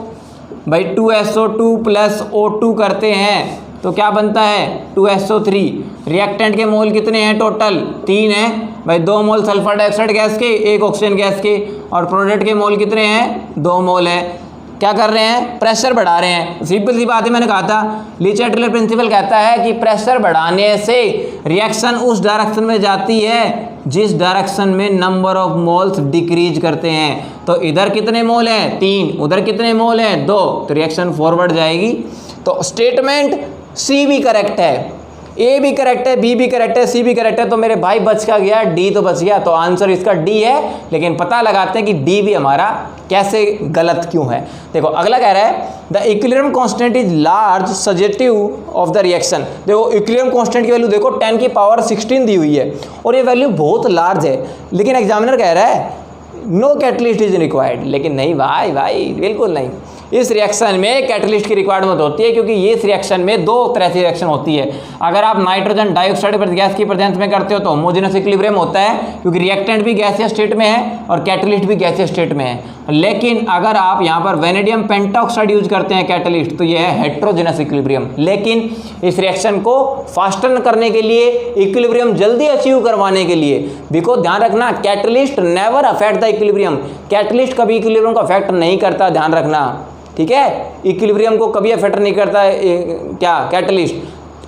भाई 2SO2 प्लस O2 करते हैं तो क्या बनता है 2SO3। रिएक्टेंट के मोल कितने हैं टोटल 3 हैं भाई, 2 मोल सल्फर डाइऑक्साइड गैस के, 1 ऑक्सीजन गैस के, और प्रोडक्ट के मोल कितने हैं 2 मोल है। क्या कर रहे हैं, प्रेशर बढ़ा रहे हैं। सिंपल सी बात है, मैंने कहा था ली चैटलर प्रिंसिपल कहता है कि प्रेशर बढ़ाने से रिएक्शन उस डायरेक्शन में जाती है जिस डायरेक्शन में नंबर ऑफ मोल्स डिक्रीज करते हैं। तो इधर कितने मोल हैं 3, उधर कितने मोल हैं 2, तो रिएक्शन फॉरवर्ड जाएगी। तो स्टेटमेंट सी भी करेक्ट है, ए भी करेक्ट है, बी भी करेक्ट है, सी भी करेक्ट है, तो मेरे भाई बच का गया, डी तो बच गया। तो आंसर इसका डी है। लेकिन पता लगाते हैं कि डी भी हमारा कैसे गलत क्यों है। देखो अगला कह रहा है the equilibrium constant is large suggestive of the reaction. देखो इक्विलिब्रियम कांस्टेंट की वैल्यू देखो 10 की पावर 16 दी हुई है और ये वैल्यू बहुत लार्ज है, लेकिन एग्जामिनर कह रहा है नो कैटलिस्ट इज रिक्वायर्ड। लेकिन नहीं भाई बिल्कुल नहीं, इस रिएक्शन में कैटलिस्ट की रिक्वायरमेंट होती है, क्योंकि ये इस रिएक्शन में 2 तरह से रिएक्शन होती है। अगर आप नाइट्रोजन डाइऑक्साइड गैस की प्रेजेंस में करते हो तो होमोजेनस इक्विलिब्रियम होता है, क्योंकि रिएक्टेंट भी गैसीय स्टेट में है और कैटलिस्ट भी गैसीय स्टेट में है। लेकिन अगर आप यहाँ पर वेनेडियम पेंटाऑक्साइड यूज करते हैं कैटलिस्ट, तो यह है हेट्रोजेनस इक्विलिब्रियम। लेकिन इस रिएक्शन को फास्टन करने के लिए, इक्विलिब्रियम जल्दी अचीव करवाने के लिए, बिकॉज ध्यान रखना catalyst never affect the equilibrium, catalyst कभी इक्विलिब्रियम को अफेक्ट नहीं करता, ध्यान रखना, ठीक है। इक्विलिब्रियम को कभी अफेक्ट नहीं करता है क्या कैटलिस्ट,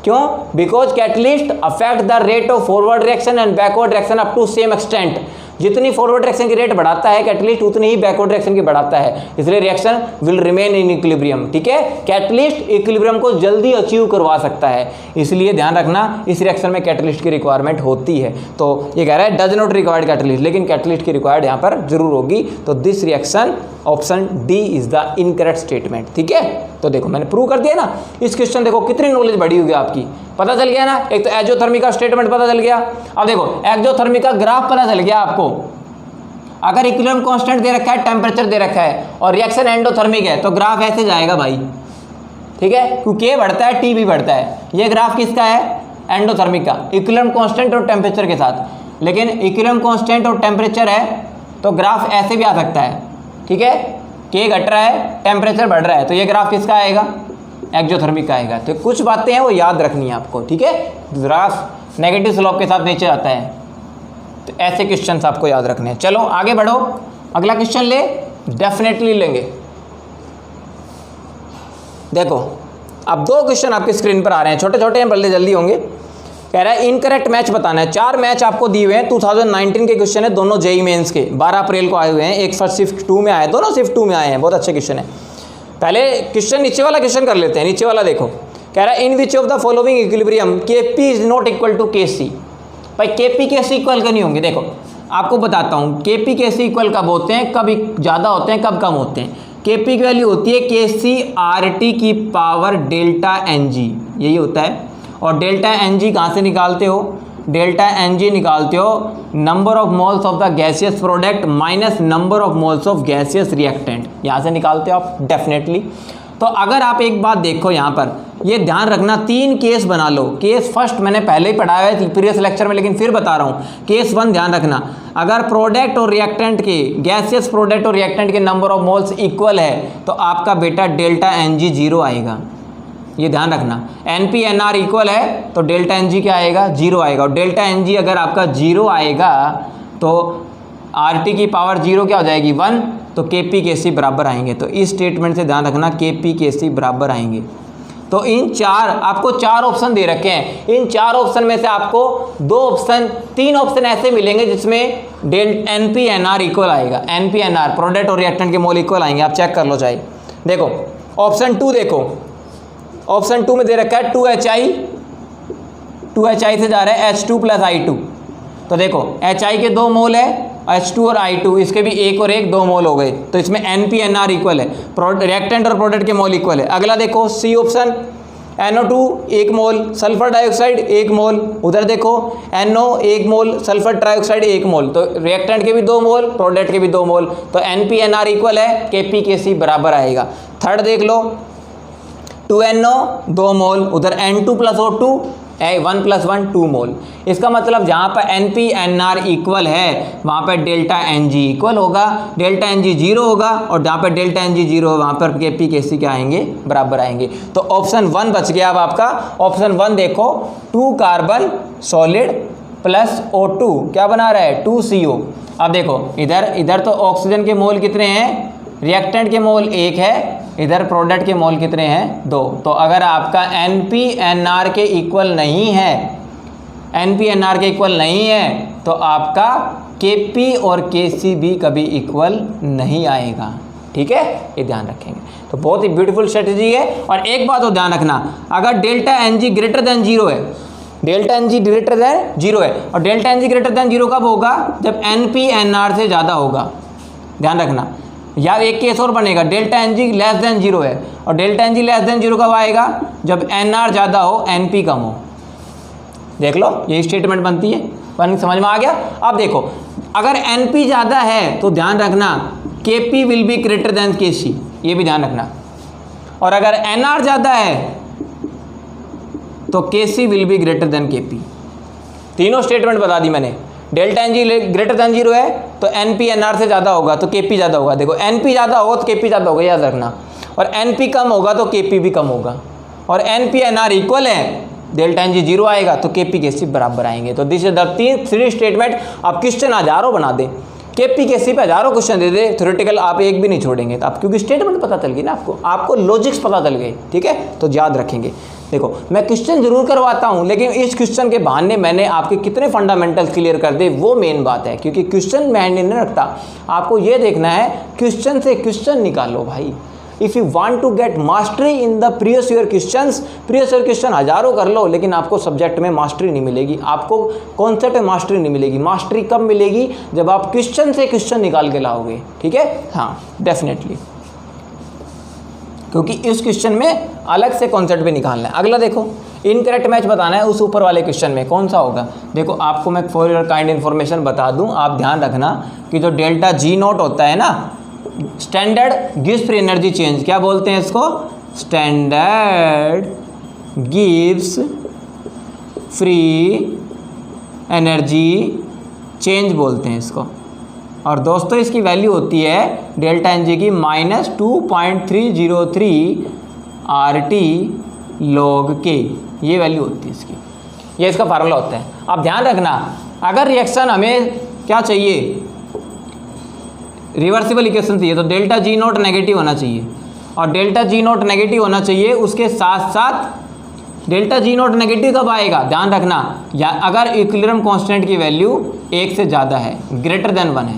क्यों, because catalyst affect the rate of forward reaction and backward reaction up to same extent. जितनी फॉरवर्ड रिएक्शन की रेट बढ़ाता है कैटलिस्ट, उतनी ही बैकवर्ड रिएक्शन की बढ़ाता है, इसलिए reaction will remain in equilibrium, ठीक है। कैटलिस्ट इक्विलिब्रियम को जल्दी अचीव करवा सकता है, इसलिए ध्यान रखना इस रिएक्शन में कैटलिस्ट की रिक्वायरमेंट होती है। तो ये कह रहा है डज नॉट रिक्वायर्ड कैटलिस्ट, लेकिन कैटलिस्ट की रिक्वायर्ड यहाँ पर जरूर होगी। तो this reaction option D is the incorrect statement, ठीक है। तो देखो मैंने प्रूव कर दिया ना। इस क्वेश्चन देखो कितनी नॉलेज बढ़ी हुई आपकी, पता चल गया ना। एक तो एक्सोथर्मिक का स्टेटमेंट पता चल गया। अब देखो एक्सोथर्मिक का ग्राफ पता चल गया आपको। अगर इक्विलिब्रियम कांस्टेंट दे रखा है, टेम्परेचर दे रखा है और रिएक्शन एंडोथर्मिक है, तो ग्राफ ऐसे जाएगा भाई, ठीक है, क्योंकि K बढ़ता है T भी बढ़ता है। ये ग्राफ किसका है, एंडोथर्मिक का, इक्विलिब्रियम कांस्टेंट और टेम्परेचर के साथ। लेकिन इक्विलिब्रियम कांस्टेंट और टेम्परेचर है तो ग्राफ ऐसे भी आ सकता है, ठीक है। K घट रहा है, टेम्परेचर बढ़ रहा है, तो ये ग्राफ किसका आएगा, एक्सोथर्मिक का आएगा। तो कुछ बातें हैं वो याद रखनी है आपको, ठीक है। ग्राफ नेगेटिव स्लोप के साथ नीचे आता है, तो ऐसे क्वेश्चंस आपको याद रखने हैं। चलो आगे बढ़ो, अगला क्वेश्चन ले, डेफिनेटली लेंगे। देखो अब 2 क्वेश्चन आपके स्क्रीन पर आ रहे हैं, छोटे छोटे हैं, बल्ले जल्दी होंगे। कह रहा है इनकरेक्ट मैच बताना है। 4 मैच आपको दिए हुए हैं, 2019 के क्वेश्चन है, दोनों जेईई मेंस के, 12 अप्रैल को आए हुए हैं। एक फर्स्ट शिफ्ट 2 में आए, दोनों शिफ्ट 2 में आए हैं, बहुत अच्छे क्वेश्चन है। पहले क्वेश्चन नीचे वाला क्वेश्चन कर लेते हैं। नीचे वाला देखो, कह रहा है in which of the following equilibrium Kp is not equal to Kc। भाई Kp Kc इक्वल क्यों नहीं होंगे। देखो आपको बताता हूँ Kp Kc इक्वल कब होते हैं, कब ज़्यादा होते हैं, कब कम होते हैं। Kp की वैल्यू होती है Kc RT की पावर डेल्टा Ng, यही होता है। और डेल्टा Ng कहाँ से निकालते हो, डेल्टा Ng निकालते हो number of moles of the gaseous product minus number of moles of gaseous reactant, यहाँ से निकालते हो आप डेफिनेटली। तो अगर आप एक बात देखो यहाँ पर, ये ध्यान रखना, 3 केस बना लो। केस फर्स्ट मैंने पहले ही पढ़ाया है प्रीवियस लेक्चर में, लेकिन फिर बता रहा हूँ। केस 1 ध्यान रखना, अगर प्रोडक्ट और रिएक्टेंट के, गैसियस प्रोडक्ट और रिएक्टेंट के नंबर ऑफ मोल्स इक्वल है तो आपका बेटा डेल्टा Ng 0 आएगा, ये ध्यान रखना। NP/NR इक्वल है तो डेल्टा Ng क्या आएगा, 0 आएगा। और डेल्टा Ng अगर आपका 0 आएगा तो RT की पावर 0 क्या हो जाएगी, 1, तो Kp Kc बराबर आएंगे। तो इस स्टेटमेंट से ध्यान रखना, Kp Kc बराबर आएंगे। तो इन 4 आपको 4 ऑप्शन दे रखे हैं, इन 4 ऑप्शन में से आपको 3 ऑप्शन ऐसे मिलेंगे जिसमें NP/NR इक्वल आएगा। NP/NR प्रोडक्ट और रिएक्टेंट के मोल इक्वल आएंगे, आप चेक कर लो चाहे। देखो ऑप्शन 2 देखो, ऑप्शन 2 में दे रखा है 2HI से जा रहा है H2 + I2। तो देखो HI के 2 मोल है, H2 और I2, इसके भी 1 और 1 2 मोल हो गए, तो इसमें NP/NR इक्वल है, रिएक्टेंट और प्रोडक्ट के मोल इक्वल है। अगला देखो सी ऑप्शन, NO2 1 मोल, सल्फर डाइऑक्साइड 1 मोल, उधर देखो NO 1 मोल, सल्फर ट्राइऑक्साइड 1 मोल, तो रिएक्टेंट के भी 2 मोल, प्रोडक्ट के भी 2 मोल, तो NP/NR इक्वल है, Kp Kc बराबर आएगा। थर्ड देख लो, 2NO 2 मोल, उधर N2 + O2 1 + 1 2 मोल। इसका मतलब जहाँ पर NP/NR इक्वल है वहाँ पर डेल्टा Ng इक्वल होगा, डेल्टा Ng 0 होगा, और जहाँ पर डेल्टा Ng 0 हो वहाँ पर Kp Kc क्या आएंगे, बराबर आएंगे। तो ऑप्शन 1 बच गया। अब आपका ऑप्शन 1 देखो, 2 कार्बन सॉलिड प्लस O2 क्या बना रहा है, 2CO। अब देखो इधर तो ऑक्सीजन के मोल कितने हैं, रिएक्टेंट के मोल 1 है, इधर प्रोडक्ट के मोल कितने हैं, 2। तो अगर आपका NP/NR के इक्वल नहीं है, NP/NR के इक्वल नहीं है, तो आपका Kp और Kc भी कभी इक्वल नहीं आएगा। ठीक है, ये ध्यान रखेंगे। तो बहुत ही ब्यूटीफुल स्ट्रेटजी है। और एक बात और ध्यान रखना, अगर डेल्टा Ng ग्रेटर देन 0 है, डेल्टा Ng ग्रेटर देन 0 है, और डेल्टा Ng ग्रेटर देन 0 कब होगा, जब NP/NR से ज़्यादा होगा। ध्यान रखना, या एक केस और बनेगा, डेल्टा Ng लेस देन 0 है, और डेल्टा Ng लेस देन 0 कब आएगा, जब NR ज़्यादा हो NP कम हो। देख लो, यही स्टेटमेंट बनती है। समझ में आ गया। अब देखो, अगर NP ज़्यादा है तो ध्यान रखना Kp will be greater than Kc, ये भी ध्यान रखना। और अगर NR ज़्यादा है तो Kc will be greater than Kp। तीनों स्टेटमेंट बता दी मैंने। डेल्टा Ng ग्रेटर देन 0 है तो NP/NR से ज़्यादा होगा तो Kp ज़्यादा होगा। देखो NP ज़्यादा होगा तो Kp ज़्यादा होगा, याद रखना। और NP कम होगा तो Kp भी कम होगा। और NP/NR इक्वल है, डेल्टा Ng 0 आएगा तो Kp Kc बराबर आएंगे। तो दिस इज द 3 स्टेटमेंट। आप क्वेश्चन हजारों बना दे, Kp Kc पे हजारों क्वेश्चन दे दे, थ्योरेटिकल आप एक भी नहीं छोड़ेंगे। तो आप क्योंकि स्टेटमेंट पता चल गई ना, आपको लॉजिक्स पता चल गए। ठीक है, तो याद रखेंगे। देखो, मैं क्वेश्चन जरूर करवाता हूं, लेकिन इस क्वेश्चन के बहाने मैंने आपके कितने फंडामेंटल्स क्लियर कर दे वो मेन बात है। क्योंकि क्वेश्चन मायने नहीं रखता, आपको ये देखना है क्वेश्चन से क्वेश्चन निकालो भाई। If you want to get mastery in the previous year question हजारों कर लो, लेकिन आपको सब्जेक्ट में मास्टरी नहीं मिलेगी, आपको कॉन्सेप्ट में मास्टरी नहीं मिलेगी। मास्टरी कब मिलेगी, जब आप क्वेश्चन से क्वेश्चन निकाल के लाओगे। ठीक है, हाँ डेफिनेटली, क्योंकि इस क्वेश्चन में अलग से कॉन्सेप्ट भी निकालना है। अगला देखो, इनकरेक्ट मैच बताना है उस ऊपर वाले क्वेश्चन में कौन सा होगा। देखो, आपको मैं फॉर योर काइंड इन्फॉर्मेशन बता दूं, आप ध्यान रखना कि जो डेल्टा G0 होता है ना, standard gives free energy change, क्या बोलते हैं इसको, standard gives free energy change बोलते हैं इसको। और दोस्तों इसकी वैल्यू होती है डेल्टा Ng की -2.303 RT log K, ये वैल्यू होती है इसकी, ये इसका फार्मूला होता है। अब ध्यान रखना, अगर रिएक्शन हमें क्या चाहिए, रिवर्सिबल इक्वेशन चाहिए, तो डेल्टा G0 नेगेटिव होना चाहिए। और डेल्टा G0 नेगेटिव होना चाहिए, उसके साथ साथ डेल्टा G0 नेगेटिव कब आएगा, ध्यान रखना, या अगर इक्विलिब्रियम कांस्टेंट की वैल्यू 1 से ज़्यादा है, ग्रेटर देन 1 है।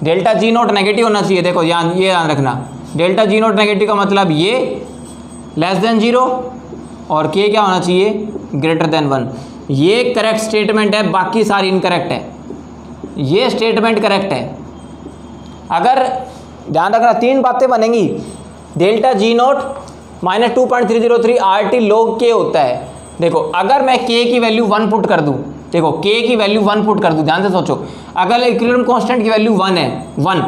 डेल्टा G0 नेगेटिव होना चाहिए। देखो ये ध्यान रखना, डेल्टा G0 नेगेटिव का मतलब ये लेस देन 0 और K क्या होना चाहिए, ग्रेटर देन 1। ये करेक्ट स्टेटमेंट है, बाकी सारी इनकरेक्ट है। ये स्टेटमेंट करेक्ट है। अगर ध्यान रखना 3 बातें बनेंगी, delta G not minus 2.303 RT log K होता है। देखो अगर मैं K की वैल्यू 1 पुट कर दूँ, देखो K की वैल्यू 1 पुट कर दूँ, ध्यान से सोचो, अगर इक्विलिब्रियम कांस्टेंट की वैल्यू 1 है, 1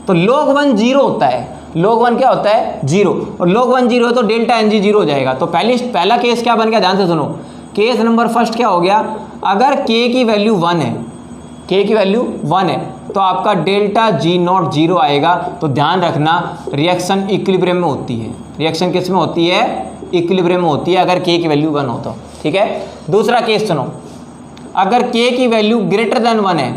तो log 1 0 होता है, log 1 क्या होता है 0, और log 1 0 है तो डेल्टा एन जी 0 हो जाएगा। तो पहला केस क्या बन गया, ध्यान से सुनो, केस नंबर फर्स्ट क्या हो गया, अगर K की वैल्यू 1 है, K की वैल्यू 1 है तो आपका डेल्टा जी नॉट 0 आएगा। तो ध्यान रखना रिएक्शन इक्विलिब्रियम में होती है, रिएक्शन किस में होती है, इक्विलिब्रियम में होती है अगर K की वैल्यू 1 हो तो, ठीक है। दूसरा केस सुनो, अगर K की वैल्यू ग्रेटर देन 1 है,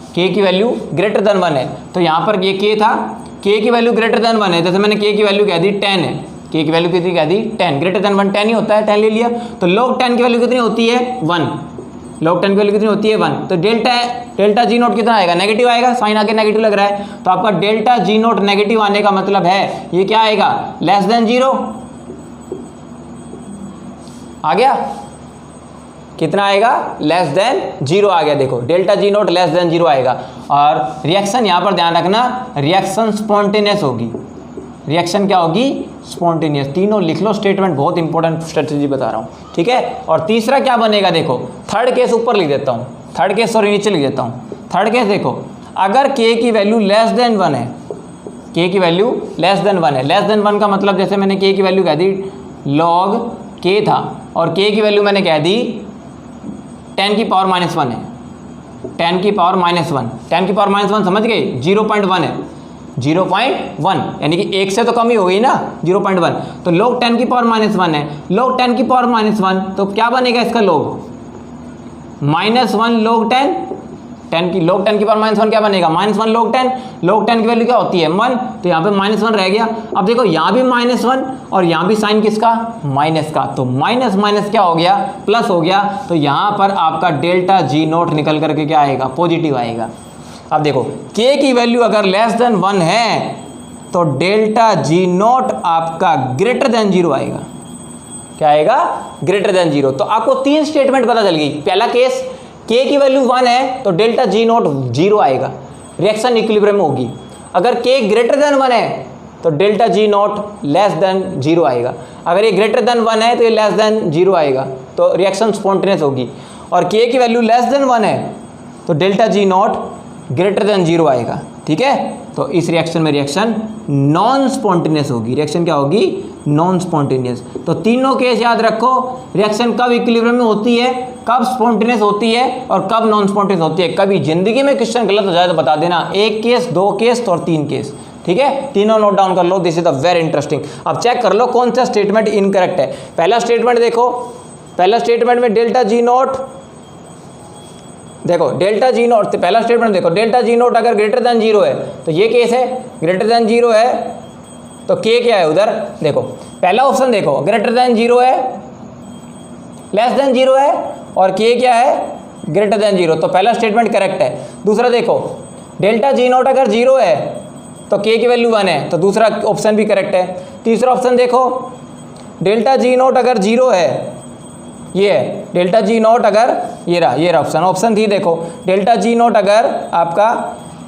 K की वैल्यू ग्रेटर देन 1 है तो यहाँ पर ये K था, K की वैल्यू ग्रेटर देन 1 है, जैसे मैंने K की वैल्यू कह दी 10 है, K की वैल्यू कितनी कह दी 10, ग्रेटर देन 1 10 ही होता है, 10 ले लिया, तो log 10 की वैल्यू कितनी होती है 1, log 10 की वैल्यू कितनी होती है 1, तो डेल्टा जी नोट कितना आएगा, नेगेटिव आएगा, साइन आगे नेगेटिव लग रहा है, तो आपका डेल्टा जी नोट नेगेटिव आने का मतलब है ये क्या आएगा, लेस देन 0 आ गया, कितना आएगा, लेस देन 0 आ गया। देखो delta G note less than 0 आएगा, और रिएक्शन यहाँ पर ध्यान रखना, रिएक्शन स्पॉन्टेनियस होगी, रिएक्शन क्या होगी, स्पॉन्टेनियस। तीनों लिख लो, स्टेटमेंट बहुत इंपॉर्टेंट स्ट्रेटजी बता रहा हूँ, ठीक है। और तीसरा क्या बनेगा, देखो थर्ड केस ऊपर लिख देता हूँ, थर्ड केस सॉरी नीचे लिख देता हूँ। थर्ड केस देखो, अगर K की वैल्यू लेस देन 1 है, K की वैल्यू लेस देन 1 है, लेस देन 1 का मतलब जैसे मैंने K की वैल्यू कह दी log K था, और K की वैल्यू मैंने कह दी 10 की पावर माइनस 1 है, 10 की पावर माइनस 1, 10 की पावर माइनस 1 समझ गए, 0.1 है, 0.1 यानी कि 1 से तो कम ही हो गई ना, 0.1, तो log 10 की पावर माइनस 1 है, log 10 की पावर माइनस 1 तो क्या बनेगा इसका log, -1 log 10, 10 की log 10 की पावर माइनस 1 क्या बनेगा, -1 log 10, log 10 की वैल्यू क्या होती है 1, तो यहाँ पे -1 रह गया। अब देखो यहाँ भी -1 और यहाँ भी साइन किसका, माइनस का, तो माइनस माइनस क्या हो गया, प्लस हो गया, तो यहाँ पर आपका डेल्टा जी नोट निकल करके क्या आएगा, पॉजिटिव आएगा। अब देखो K की वैल्यू अगर लेस देन 1 है तो डेल्टा जी नोट आपका ग्रेटर देन 0 आएगा, क्या आएगा, ग्रेटर देन 0। तो आपको 3 स्टेटमेंट पता चल गई। पहला केस K की वैल्यू 1 है तो डेल्टा जी नोट 0 आएगा, रिएक्शन इक्विलिब्रियम होगी। अगर K ग्रेटर देन 1 है तो delta G note less than 0 आएगा, अगर ये ग्रेटर देन 1 है तो ये लेस देन 0 आएगा, तो रिएक्शन स्पॉन्टेनियस होगी। और K की वैल्यू लेस देन 1 है तो delta G note greater than 0 आएगा, ठीक है। तो इस रिएक्शन में रिएक्शन नॉन स्पॉन्टेनियस होगी, रिएक्शन क्या होगी, नॉन स्पॉन्टेनियस। तो तीनों केस याद रखो, रिएक्शन कब इक्विलिब्रियम में होती है, कब स्पॉन्टेनियस होती है और कब नॉन स्पॉन्टेनियस होती है। कभी जिंदगी में क्वेश्चन गलत हो जाए तो बता देना, 1 केस 2 केस और 3 केस, ठीक है, तीनों नोट डाउन कर लो, this is the very interesting. अब चेक कर लो कौन सा स्टेटमेंट इनकरेक्ट है। पहला स्टेटमेंट देखो, पहला स्टेटमेंट में डेल्टा जी नोट, देखो डेल्टा जी नोट, पहला स्टेटमेंट देखो, डेल्टा जी नोट अगर ग्रेटर देन 0 है तो ये केस है, ग्रेटर देन 0 है तो K क्या है उधर, देखो पहला ऑप्शन देखो, ग्रेटर देन 0 है, लेस देन 0 है, और K क्या है, ग्रेटर देन 0, तो पहला स्टेटमेंट करेक्ट है। दूसरा देखो, डेल्टा जी नोट अगर 0 है तो K की वैल्यू 1 है, तो दूसरा ऑप्शन भी करेक्ट है। तीसरा ऑप्शन देखो, डेल्टा जी नोट अगर 0 है, ये है डेल्टा जी नोट अगर, ये रहा ऑप्शन, ऑप्शन थी देखो, डेल्टा जी नोट अगर आपका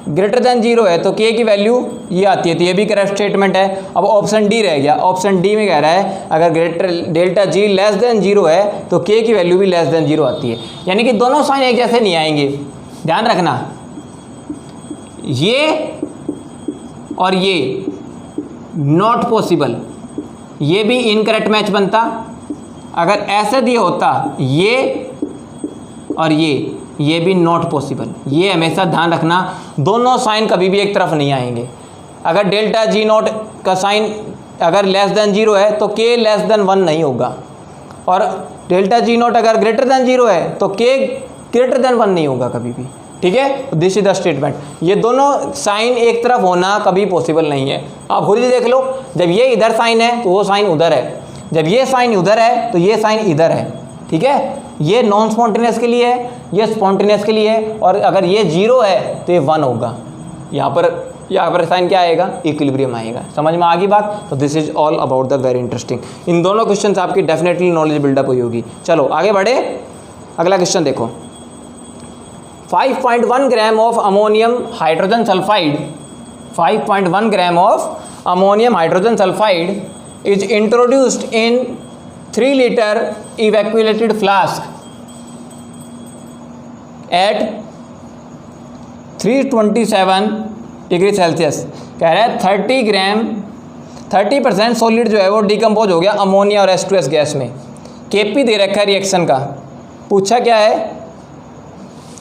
ग्रेटर देन 0 है तो K की वैल्यू ये आती है, तो ये भी करेक्ट स्टेटमेंट है। अब ऑप्शन डी रह गया, ऑप्शन डी में कह रहा है अगर डेल्टा जी लेस देन 0 है तो K की वैल्यू भी लेस देन 0 आती है, यानी कि दोनों साइन एक जैसे नहीं आएंगे, ध्यान रखना। ये और ये नॉट पॉसिबल, ये भी इनकरेक्ट मैच बनता। अगर ऐसे दिया होता ये और ये भी नॉट पॉसिबल, ये हमेशा ध्यान रखना, दोनों साइन कभी भी एक तरफ नहीं आएंगे। अगर डेल्टा जी नॉट का साइन अगर लेस देन 0 है तो K लेस देन 1 नहीं होगा, और डेल्टा जी नॉट अगर ग्रेटर देन 0 है तो K ग्रेटर देन 1 नहीं होगा कभी भी, ठीक है। दिस इज द स्टेटमेंट, ये दोनों साइन एक तरफ होना कभी पॉसिबल नहीं है। आप खुद ही देख लो, जब ये इधर साइन है तो वो साइन उधर है, जब ये साइन उधर है तो ये साइन इधर है, ठीक है। ये नॉन स्पॉन्टेनियस के लिए है, ये स्पॉन्टेनियस के लिए है, और अगर ये 0 है तो ये 1 होगा। यहाँ पर साइन क्या आएगा, इक्विलिब्रियम आएगा। समझ में आ गई बात। तो this is all about the very interesting. इन दोनों क्वेश्चन आपकी डेफिनेटली नॉलेज बिल्डअप हुई होगी। चलो आगे बढ़े, अगला क्वेश्चन देखो। 5.1 gram of ammonium hydrogen sulphide, 5.1 gram of ammonium hydrogen sulphide is introduced in 3 litre evacuated flask at 327 degree Celsius. कह रहा है 30% सॉलिड जो है वो डिकम्पोज हो गया अमोनिया और H2S गैस में। केपी दे रखा है रिएक्शन का, पूछा क्या है,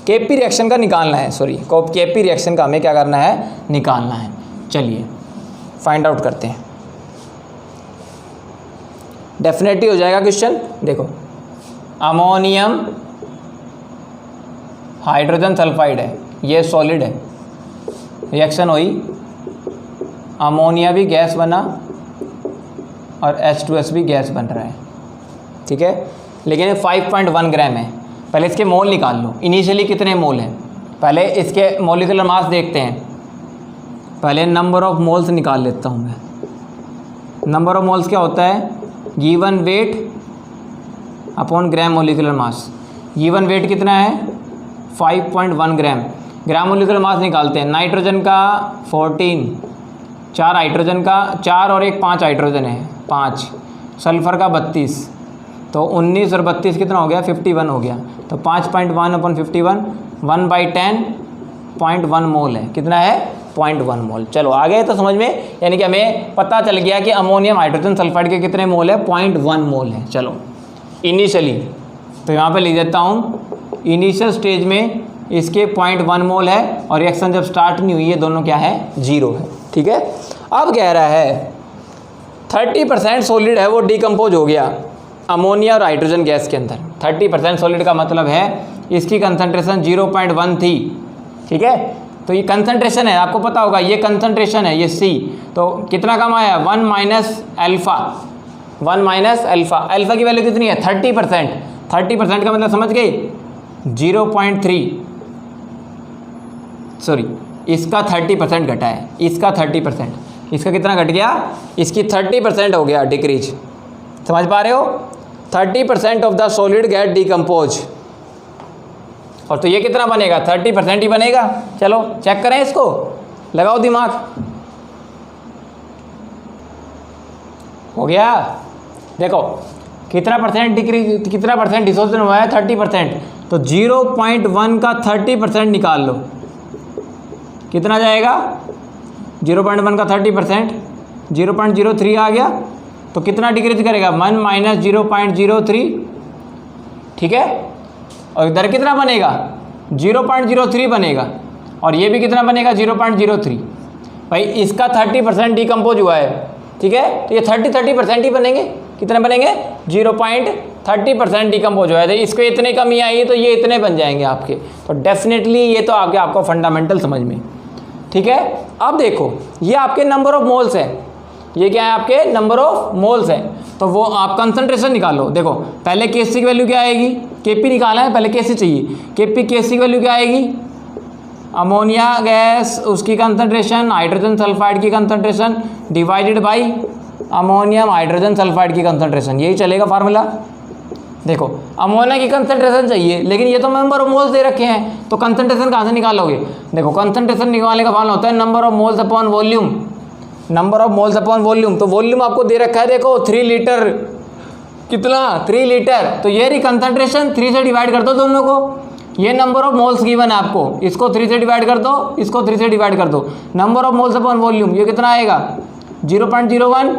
केपी रिएक्शन का निकालना है, सॉरी केपी रिएक्शन का हमें क्या करना है, निकालना है। चलिए फाइंड आउट करते हैं, डेफिनेटली हो जाएगा क्वेश्चन। देखो अमोनियम हाइड्रोजन सल्फाइड है, ये सॉलिड है, रिएक्शन हुई, अमोनिया भी गैस बना और H2S भी गैस बन रहा है, ठीक है। लेकिन ये 5.1 ग्राम है। पहले इसके मोल निकाल लो, इनिशियली कितने मोल हैं, पहले इसके मॉलिक्यूलर मास देखते हैं। पहले नंबर ऑफ मोल्स निकाल लेता हूँ मैं। नंबर ऑफ मोल्स क्या होता है, given weight upon gram molecular mass. Given weight कितना है 5.1 ग्राम। ग्राम मॉलिक्यूलर मास निकालते हैं। नाइट्रोजन का 14, 4 हाइड्रोजन का 4 और 1 5 हाइड्रोजन है 5, सल्फ़र का 32, तो 19 और 32 कितना हो गया 51 हो गया। तो 5.1 अपॉन 51 1/10.1 मोल है, कितना है 0.1 मोल। चलो आ गए तो समझ में, यानी कि हमें पता चल गया कि अमोनियम हाइड्रोजन सल्फाइड के कितने मोल है, 0.1 मोल है। चलो इनिशियली तो यहाँ पे लिख देता हूँ, इनिशियल स्टेज में इसके 0.1 मोल है और रिएक्शन जब स्टार्ट नहीं हुई है दोनों क्या है 0 है, ठीक है। अब कह रहा है 30% सॉलिड है वो डिकम्पोज हो गया अमोनिया और हाइड्रोजन गैस के अंदर। 30% सॉलिड का मतलब है इसकी कंसंट्रेशन 0.1 थी, ठीक है। तो ये कंसंट्रेशन है, आपको पता होगा ये कंसंट्रेशन है, ये C, तो कितना कम आया 1 minus alpha, 1 minus alpha. Alpha की वैल्यू कितनी है 30%। 30% का मतलब समझ गए 0.3, सॉरी इसका 30% घटा है, इसका 30%, इसका कितना घट गया, इसकी 30% हो गया डिक्रीज। समझ पा रहे हो, 30% of the solid get decompose. और तो ये कितना बनेगा 30% ही बनेगा। चलो चेक करें इसको, लगाओ दिमाग। हो गया, देखो कितना परसेंट डिक्रीज, कितना परसेंट डिसोल्यूशन हुआ है 30%। तो 0.1 का 30% निकाल लो, कितना जाएगा 0.1 का 30%, 0.03 आ गया। तो कितना डिक्रीज करेगा 1 माइनस 0.03, ठीक है। और इधर कितना बनेगा 0.03 बनेगा, और ये भी कितना बनेगा 0.03। भाई इसका 30% डिकम्पोज हुआ है, ठीक है, तो ये 30% ही बनेंगे। कितने बनेंगे 0.30% डिकम्पोज हुआ है। तो इसको इतने कमी आई तो ये इतने बन जाएंगे आपके। तो डेफिनेटली ये तो आगे आपको फंडामेंटल समझ में, ठीक है। अब देखो ये आपके नंबर ऑफ मोल्स है, ये क्या है आपके नंबर ऑफ मोल्स है। तो वो आप कंसंट्रेशन निकालो। देखो पहले Kc की वैल्यू क्या आएगी, Kp निकाला है, पहले Kc चाहिए। Kc की वैल्यू क्या आएगी, अमोनिया गैस उसकी कंसंट्रेशन, हाइड्रोजन सल्फाइड की concentration divided by ammonium hydrogen sulphide की कंसंट्रेशन, यही चलेगा फार्मूला। देखो अमोनिया की कंसंट्रेशन चाहिए, लेकिन ये तो नंबर ऑफ मोल्स दे रखे हैं, तो कंसंट्रेशन कहाँ से निकालोगे। देखो कंसंट्रेशन निकालने का फार्मूला होता है number of moles upon volume, number of moles upon volume. तो वॉल्यूम आपको दे रखा है, देखो 3 लीटर, कितना 3 लीटर, तो ये रही कंसंट्रेशन, 3 से डिवाइड कर दो दोनों को। ये नंबर ऑफ मोल्स गिवन है आपको, इसको 3 से डिवाइड कर दो, इसको 3 से डिवाइड कर दो। Number of moles upon volume ये कितना आएगा 0.01,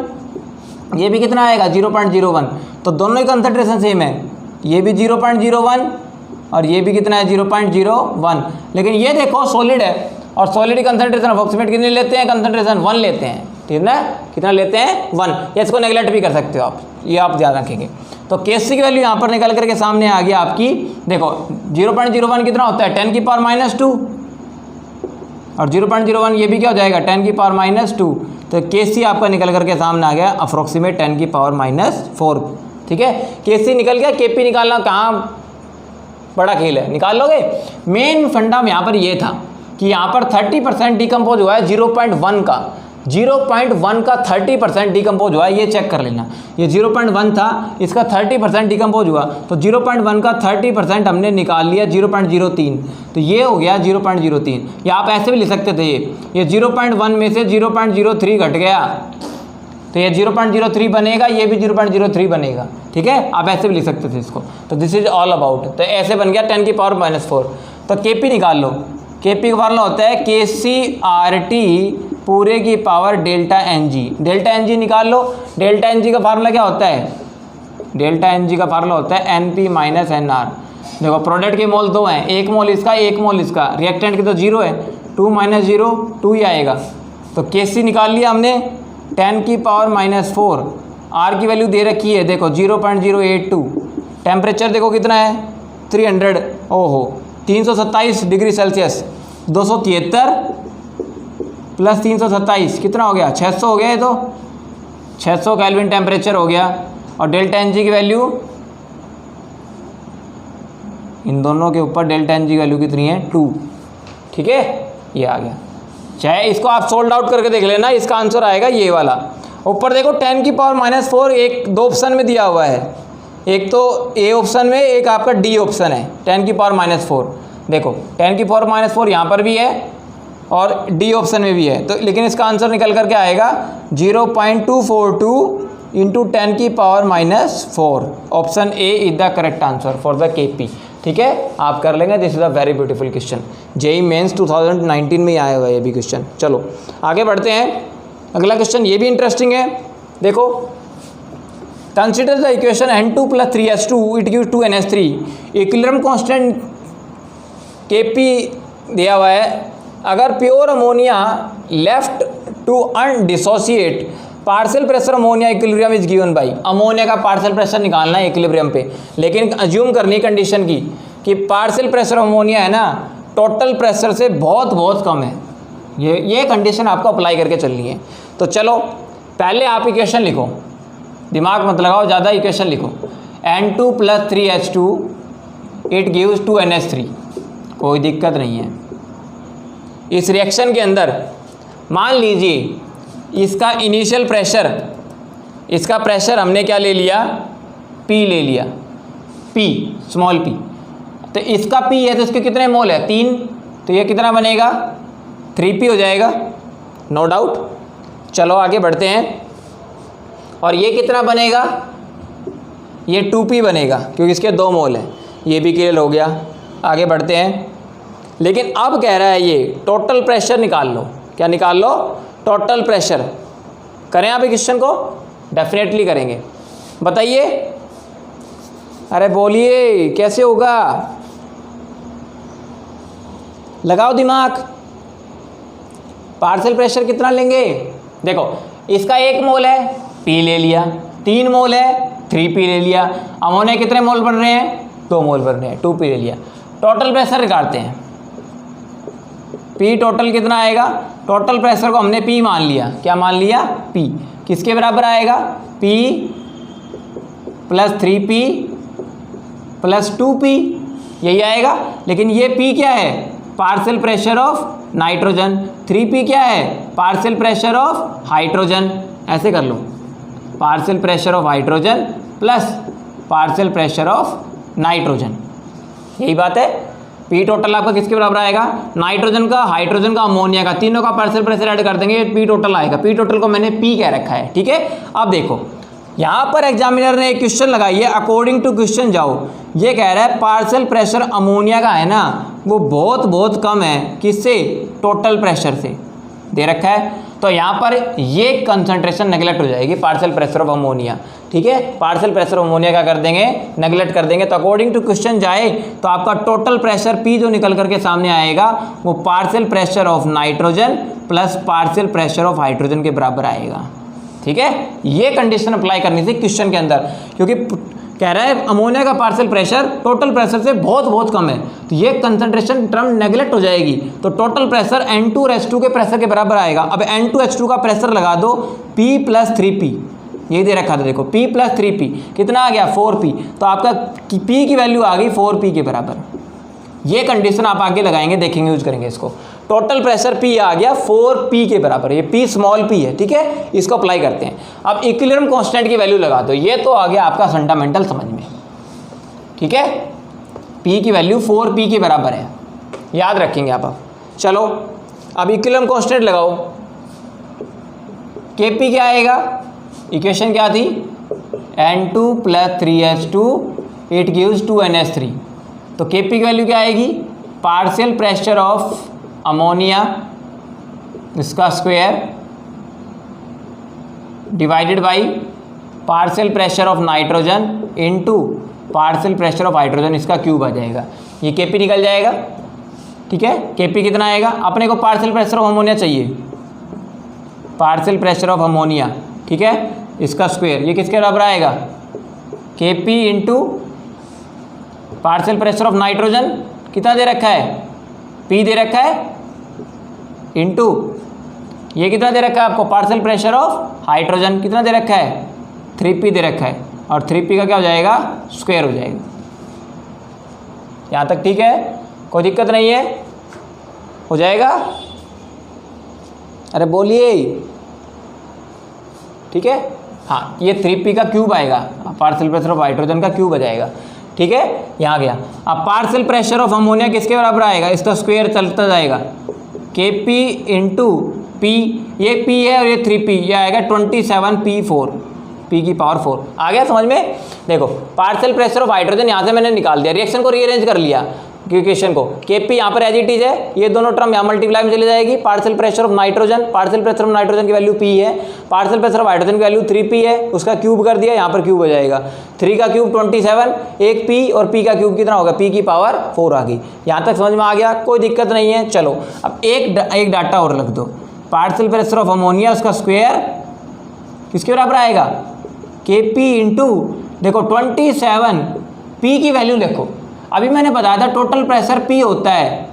ये भी कितना आएगा 0.01। तो दोनों ही कंसंट्रेशन सेम है, ये भी 0.01 और ये भी कितना है 0.01। लेकिन ये देखो सॉलिड है, और सॉलिड की कंसंट्रेशन अप्रोक्सीमेट कितनी लेते हैं, कंसंट्रेशन 1 लेते हैं, ठीक है। कितना लेते हैं 1, या इसको नेगलेक्ट भी कर सकते हो आप, ये आप ध्यान रखेंगे। तो Kc की वैल्यू यहाँ पर निकल करके सामने आ गया आपकी। देखो 0.01 कितना होता है 10 की पावर -2, और 0.01 ये भी क्या हो जाएगा 10 की पावर -2। तो Kc आपका निकल करके सामने आ गया अप्रोक्सीमेट 10 की पावर -4, ठीक है। Kc निकल गया, Kp निकालना कहाँ बड़ा खेल है, निकाल लोगे। मेन फंडा यहाँ पर ये था कि यहाँ पर 30% डिकम्पोज हुआ है 0.1 का, 0.1 का 30% डिकम्पोज हुआ, ये चेक कर लेना। ये 0.1 था, इसका 30% डिकम्पोज हुआ, तो 0.1 का 30% हमने निकाल लिया 0.03, तो ये हो गया 0.03। या आप ऐसे भी लिख सकते थे, ये 0.1 में से 0.03 घट गया, तो ये 0.03 बनेगा, ये भी 0.03 बनेगा, ठीक है। आप ऐसे भी लिख सकते थे इसको। तो दिस इज ऑल अबाउट, तो ऐसे बन गया 10⁻⁻⁴। तो केपी निकाल लो। केपी का फार्मूला होता है KCRT पूरे की power delta NG। Delta NG निकाल लो। डेल्टा NG का फार्मूला क्या होता है? डेल्टा NG का फार्मूला होता है NP - NR। देखो प्रोडक्ट के मोल दो हैं, एक मोल इसका, एक मोल इसका, रिएक्टेंट की तो 0 है, 2 - 0 2 ही आएगा। तो KC निकाल लिया हमने 10⁻⁻⁴। R की वैल्यू दे रखी है, देखो 0.082। टेम्परेचर देखो कितना है 300, ओहो 327 डिग्री सेल्सियस। 273 प्लस 327 कितना हो गया? 600 हो गया। ये तो 600 केल्विन टेम्परेचर हो गया। और डेल्टा NG की वैल्यू, इन दोनों के ऊपर डेल्टा NG की वैल्यू कितनी है? 2, ठीक है, ये आ गया। चाहे इसको आप सोल्ड आउट करके देख लेना, इसका आंसर आएगा ये वाला। ऊपर देखो 10⁻⁴ एक दो ऑप्शन में दिया हुआ है, एक तो ए ऑप्शन में, एक आपका डी ऑप्शन है 10⁻⁴। देखो 10⁻⁴ यहाँ पर भी है और डी ऑप्शन में भी है, तो लेकिन इसका आंसर निकल करके आएगा 0.242 into 10⁻⁴। Option A is the correct answer for the KP, ठीक है। आप कर लेंगे, this is a very beautiful question. JEE mains 2019 में ही आया हुआ है ये भी क्वेश्चन। चलो आगे बढ़ते हैं। अगला क्वेश्चन ये भी इंटरेस्टिंग है। देखो, consider the equation N2 + 3H2 it gives 2NH3। Equilibrium constant Kp दिया हुआ है। अगर pure ammonia left to undissociate, partial pressure ammonia equilibrium is given by. Ammonia का पार्शियल प्रेशर निकालना है इक्विलिब्रियम पे, लेकिन अज्यूम करनी कंडीशन की कि पार्शियल प्रेशर अमोनिया है ना टोटल प्रेशर से बहुत बहुत कम है। ये कंडीशन आपको अप्लाई करके चलनी है। तो चलो पहले आप इक्वेशन लिखो, दिमाग मत लगाओ ज़्यादा, इक्वेशन लिखो। N2 + 3H2 it gives 2NH3। कोई दिक्कत नहीं है। इस रिएक्शन के अंदर मान लीजिए इसका इनिशियल प्रेशर, इसका प्रेशर हमने क्या ले लिया? P ले लिया, P स्मॉल p। तो इसका P है तो इसके कितने मोल है? 3। तो ये कितना बनेगा? 3P हो जाएगा, नो डाउट। चलो आगे बढ़ते हैं। और ये कितना बनेगा? ये 2P बनेगा क्योंकि इसके 2 मोल हैं। ये भी क्लियर हो गया। आगे बढ़ते हैं। लेकिन अब कह रहा है ये टोटल प्रेशर निकाल लो। क्या निकाल लो? Total pressure. करें आप क्वेश्चन को? डेफिनेटली करेंगे। बताइए, अरे बोलिए कैसे होगा? लगाओ दिमाग। पार्शियल प्रेशर कितना लेंगे? देखो इसका 1 मोल है, P ले लिया। 3 मोल है, 3P ले लिया। अमोनिया कितने मोल बन रहे हैं? 2 मोल बन रहे हैं, 2P ले लिया। टोटल प्रेशर निकालते हैं। P टोटल कितना आएगा? टोटल प्रेशर को हमने P मान लिया। क्या मान लिया? P किसके बराबर आएगा? P + 3P + 2P, यही आएगा। लेकिन ये P क्या है? Partial pressure of nitrogen. 3P क्या है? Partial pressure of hydrogen. ऐसे कर लो, partial pressure of hydrogen plus partial pressure of nitrogen, यही बात है। P टोटल आपका किसके बराबर आएगा? नाइट्रोजन का, हाइड्रोजन का, अमोनिया का, तीनों का पार्शियल प्रेशर ऐड कर देंगे, P टोटल आएगा। P टोटल को मैंने P कह रखा है, ठीक है। अब देखो यहाँ पर एग्जामिनर ने एक क्वेश्चन लगाई है, अकॉर्डिंग टू क्वेश्चन जाओ। ये कह रहा है पार्शियल प्रेशर अमोनिया का है ना वो बहुत बहुत कम है, किससे? टोटल प्रेशर से दे रखा है। तो यहाँ पर ये कंसंट्रेशन नेगलेक्ट हो जाएगी, पार्शियल प्रेशर ऑफ अमोनिया, ठीक है। पार्शियल प्रेशर ऑफ अमोनिया क्या कर देंगे? नेगलेक्ट कर देंगे। तो अकॉर्डिंग टू क्वेश्चन जाए तो आपका टोटल प्रेशर P जो निकल करके सामने आएगा वो partial pressure of nitrogen plus partial pressure of hydrogen के बराबर आएगा, ठीक है। ये कंडीशन अप्लाई करनी थी क्वेश्चन के अंदर, क्योंकि कह रहा है अमोनिया का पार्शियल प्रेशर टोटल प्रेशर से बहुत बहुत कम है, तो ये कंसंट्रेशन टर्म नेगलेक्ट हो जाएगी। तो टोटल प्रेशर N2H2 के प्रेशर के बराबर आएगा। अब N2H2 का प्रेशर लगा दो P + 3P, ये दे रखा था देखो, P + 3P कितना आ गया? 4P। तो आपका P की वैल्यू आ गई 4P के बराबर। ये कंडीशन आप आगे लगाएंगे, देखेंगे, यूज करेंगे इसको। टोटल प्रेशर P आ गया 4P के बराबर, ये P स्मॉल p है, ठीक है। इसको अप्लाई करते हैं। अब इक्विलिब्रियम कांस्टेंट की वैल्यू लगा दो, ये तो आ गया आपका फंडामेंटल समझ में, ठीक है। P की वैल्यू 4P के बराबर है, याद रखेंगे आप। अब चलो अब इक्विलिब्रियम कांस्टेंट लगाओ, Kp क्या आएगा, इक्वेशन क्या थी, N2 + 3H2 it gives 2NH3। तो Kp की वैल्यू क्या आएगी, पार्शियल प्रेशर ऑफ अमोनिया इसका square divided by partial pressure of nitrogen into partial pressure of hydrogen इसका क्यूब आ जाएगा। ये Kp निकल जाएगा, ठीक है। Kp कितना आएगा, अपने को पार्शियल प्रेशर ऑफ अमोनिया चाहिए, पार्शियल प्रेशर ऑफ अमोनिया, ठीक है, इसका स्क्वायर, ये किसके बराबर आएगा, Kp into partial pressure of nitrogen कितना दे रखा है, P दे रखा है, इंटू ये कितना दे रखा है आपको, पार्शियल प्रेशर ऑफ हाइड्रोजन कितना दे रखा है, 3P दे रखा है, और 3P का क्या हो जाएगा, स्क्वायर हो जाएगा। यहाँ तक ठीक है, कोई दिक्कत नहीं है, हो जाएगा, अरे बोलिए, ठीक है। हाँ, ये 3P का क्यूब आएगा, पार्शियल प्रेशर ऑफ हाइड्रोजन का क्यूब आ जाएगा, ठीक है। यहाँ गया। अब पार्शियल प्रेशर ऑफ अमोनिया किसके बराबर आएगा, इसका स्क्वायर चलता जाएगा, Kp इंटू P, ये P है और ये 3P, ये आएगा 27P4, P की पावर 4। आ गया समझ में। देखो पार्शियल प्रेशर ऑफ हाइड्रोजन यहाँ से मैंने निकाल दिया, रिएक्शन को रीअरेंज कर लिया इक्वेशन को, Kp यहाँ पर एज इट इज है, ये दोनों टर्म यहाँ मल्टीप्लाई में चली जाएगी। Partial pressure of nitrogen, partial pressure of nitrogen की वैल्यू P है, पार्शियल प्रेशर ऑफ हाइड्रोजन की वैल्यू 3P है, उसका क्यूब कर दिया, यहाँ पर क्यूब हो जाएगा, 3 का क्यूब 27, एक P और P का क्यूब कितना होगा, P की पावर 4 आ गई। यहाँ तक समझ में आ गया, कोई दिक्कत नहीं है। चलो अब एक डाटा और रख दो, पार्शियल प्रेशर ऑफ अमोनिया उसका स्क्वायर किसके बराबर आएगा, Kp इंटू देखो 27, P की वैल्यू देखो, अभी मैंने बताया था टोटल प्रेशर P होता है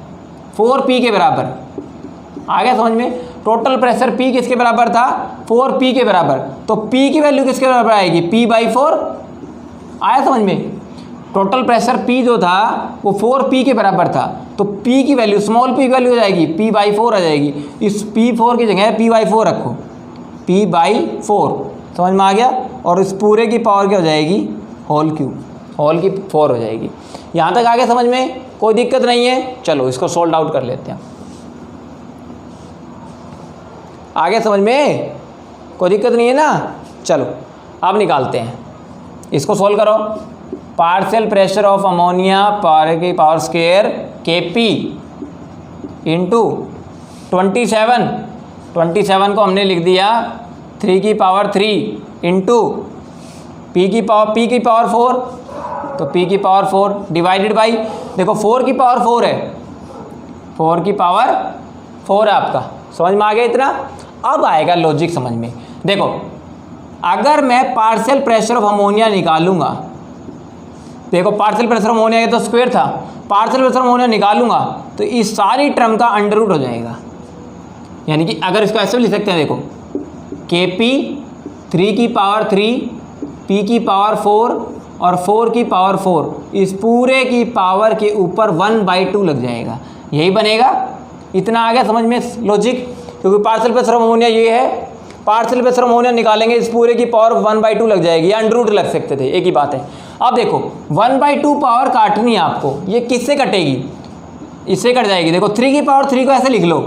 4P के बराबर, आ गया समझ में। टोटल प्रेशर P किसके बराबर था, 4P के बराबर, तो P की वैल्यू किसके बराबर आएगी, P/4, आया समझ में। टोटल प्रेशर P जो था वो 4P के बराबर था, तो P की वैल्यू स्मॉल p की वैल्यू हो जाएगी, P/4 आ जाएगी। इस P4 की जगह P/4 रखो, P/4, समझ में आ गया। और इस पूरे की पावर क्या हो जाएगी, होल क्यूब, होल की 4 हो जाएगी। यहाँ तक आगे समझ में, कोई दिक्कत नहीं है। चलो इसको सोल्व आउट कर लेते हैं, आगे समझ में कोई दिक्कत नहीं है ना। चलो अब निकालते हैं, इसको सोल्व करो। Partial pressure of ammonia power की पावर स्क्वायर Kp इंटू 27 को हमने लिख दिया 3 की पावर 3 इंटू P की पावर 4, तो P की पावर 4 डिवाइडेड बाई, देखो 4 की पावर 4 है, 4 की पावर 4 है आपका, समझ में आ गया इतना। अब आएगा लॉजिक समझ में। देखो अगर मैं पार्शियल प्रेशर ऑफ अमोनिया निकालूंगा, देखो पार्शियल प्रेशर ऑफ अमोनिया ये तो स्क्वायर था, पार्शियल प्रेशर ऑफ अमोनिया निकालूंगा तो इस सारी टर्म का अंडर रूट हो जाएगा। यानी कि अगर इसको ऐसे भी लिख सकते हैं, देखो Kp 3 की पावर 3, P की पावर 4 और 4 की पावर 4, इस पूरे की पावर के ऊपर 1/2 लग जाएगा, यही बनेगा। इतना आ गया समझ में लॉजिक, क्योंकि पार्शियल प्रेशर ऑफ अमोनिया ये है, पार्शियल प्रेशर ऑफ अमोनिया निकालेंगे इस पूरे की पावर 1/2 लग जाएगी, या अंडर रूट लग सकते थे, एक ही बात है। अब देखो 1/2 पावर काटनी है आपको, ये किससे कटेगी, इससे कट जाएगी। देखो 3 की पावर 3 को ऐसे लिख लो,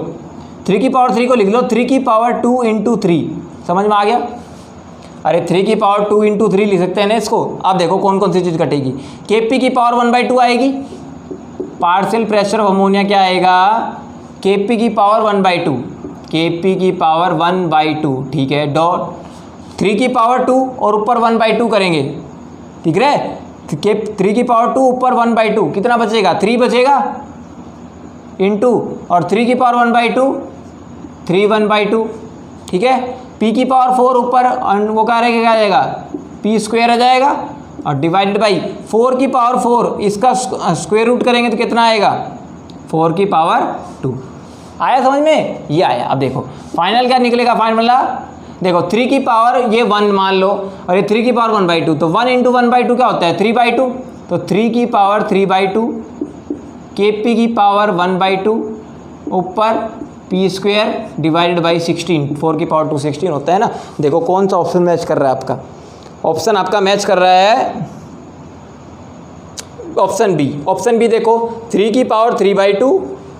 3 की पावर 3 को लिख लो 3 की पावर 2 इंटू 3, समझ में आ गया। अरे 3 की पावर 2 इंटू 3 लिख सकते हैं ना इसको। अब देखो कौन कौन सी चीज़ कटेगी, Kp की पावर 1/2 आएगी, पार्शियल प्रेशर ऑफ अमोनिया क्या आएगा, Kp की पावर 1/2, Kp की पावर 1/2, ठीक है, डॉट 3 की पावर 2 और ऊपर 1/2 करेंगे, ठीक है। 3 की पावर 2 ऊपर 1/2 कितना बचेगा, 3 बचेगा, इंटू और 3 की पावर 1/2 3 1/2, ठीक है। P की पावर 4 ऊपर वो क्या रहेगा, क्या आ जाएगा, P स्क्वायर आ जाएगा, और डिवाइडेड बाई 4 की पावर 4, इसका स्क्वायर रूट करेंगे तो कितना आएगा, 4 की पावर 2। आया समझ में, ये आया। अब देखो फाइनल क्या निकलेगा, फाइनल देखो 3 की पावर ये 1 मान लो, और ये 3 की पावर 1/2, तो 1 इंटू 1/2 क्या होता है, 3/2, तो 3 की पावर 3/2, Kp की पावर 1/2 ऊपर पी स्क्वायर डिवाइडेड बाई 16, 4 की पावर 2 16 होता है ना। देखो कौन सा ऑप्शन मैच कर रहा है आपका, ऑप्शन आपका मैच कर रहा है ऑप्शन बी। ऑप्शन बी देखो 3 की पावर 3/2,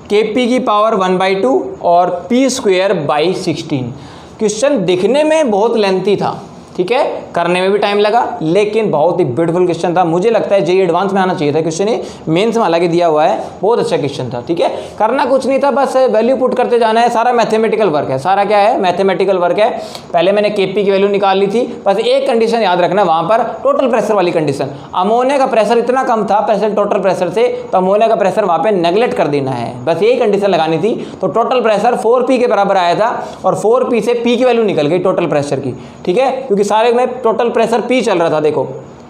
के पी की पावर 1/2 और पी स्क्वायर बाई 16। क्वेश्चन दिखने में बहुत लेंथी था, ठीक है, करने में भी टाइम लगा, लेकिन बहुत ही ब्यूटीफुल क्वेश्चन था। मुझे लगता है जेईई एडवांस में आना चाहिए था क्वेश्चन, ये मेंस में हालांकि दिया हुआ है, बहुत अच्छा क्वेश्चन था, ठीक है। करना कुछ नहीं था, बस वैल्यू पुट करते जाना है, सारा मैथमेटिकल वर्क है, सारा क्या है, मैथमेटिकल वर्क है। पहले मैंने केपी की वैल्यू निकाल ली थी, बस एक कंडीशन याद रखना वहां पर, टोटल प्रेशर वाली कंडीशन। अमोनिया का प्रेशर इतना कम था प्रेशर टोटल प्रेशर से, तो अमोनिया का प्रेशर वहां पे नेग्लेक्ट कर देना है, बस यही कंडीशन लगानी थी। तो टोटल प्रेशर 4P के बराबर आया था और 4P से P की वैल्यू निकल गई टोटल प्रेशर की, ठीक है, क्योंकि सारे में टोटल प्रेशर P चल रहा था। देखो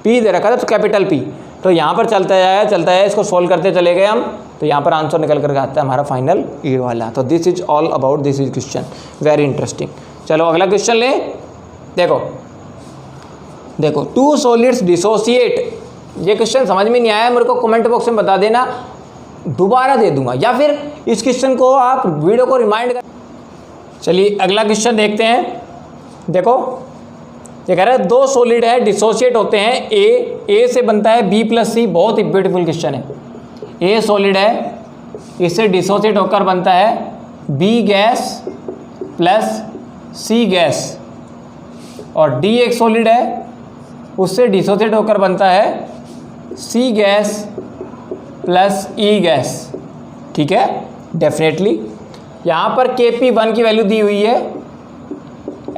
P दे रखा था तो कैपिटल P, तो यहाँ पर चलता है, इसको सोल्व करते चले गए हम, तो यहाँ पर आंसर निकल करके आता है हमारा फाइनल ये वाला। तो this is all about this is question, very interesting. चलो अगला क्वेश्चन ले, देखो 2 सॉलिड्स डिसोसिएट। ये क्वेश्चन समझ में नहीं आया मेरे को, कमेंट बॉक्स में बता देना, दोबारा दे दूंगा, या फिर इस क्वेश्चन को आप वीडियो को रिमाइंड कर। चलिए अगला क्वेश्चन देखते हैं। देखो ये कह रहा है 2 सॉलिड है डिसोसिएट होते हैं, ए से बनता है B + C। बहुत ही ब्यूटीफुल क्वेश्चन है। ए सॉलिड है, इससे डिसोसिएट होकर बनता है B gas plus C gas, और D एक सॉलिड है, उससे डिसोसिएट होकर बनता है C gas plus E gas, ठीक है। डेफिनेटली यहाँ पर Kp1 की वैल्यू दी हुई है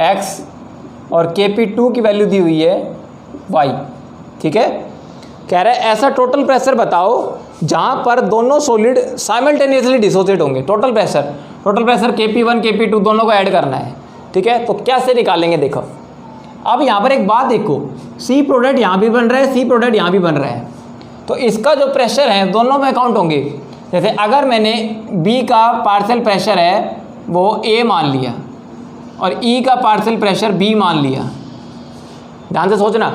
X और Kp2 की वैल्यू दी हुई है Y, ठीक है। कह रहा है ऐसा टोटल प्रेशर बताओ जहाँ पर दोनों सॉलिड साइमल्टेनियसली डिसोसिएट होंगे। टोटल प्रेशर Kp1 Kp2 दोनों को ऐड करना है, ठीक है। तो कैसे निकालेंगे देखो। अब यहाँ पर एक बात देखो, C प्रोडक्ट यहाँ भी बन रहा है, C प्रोडक्ट यहाँ भी बन रहा है, तो इसका जो प्रेशर है दोनों में काउंट होंगे। जैसे अगर मैंने B का पार्शियल प्रेशर है वो A मान लिया और E का पार्शियल प्रेशर B मान लिया, ध्यान से सोचना,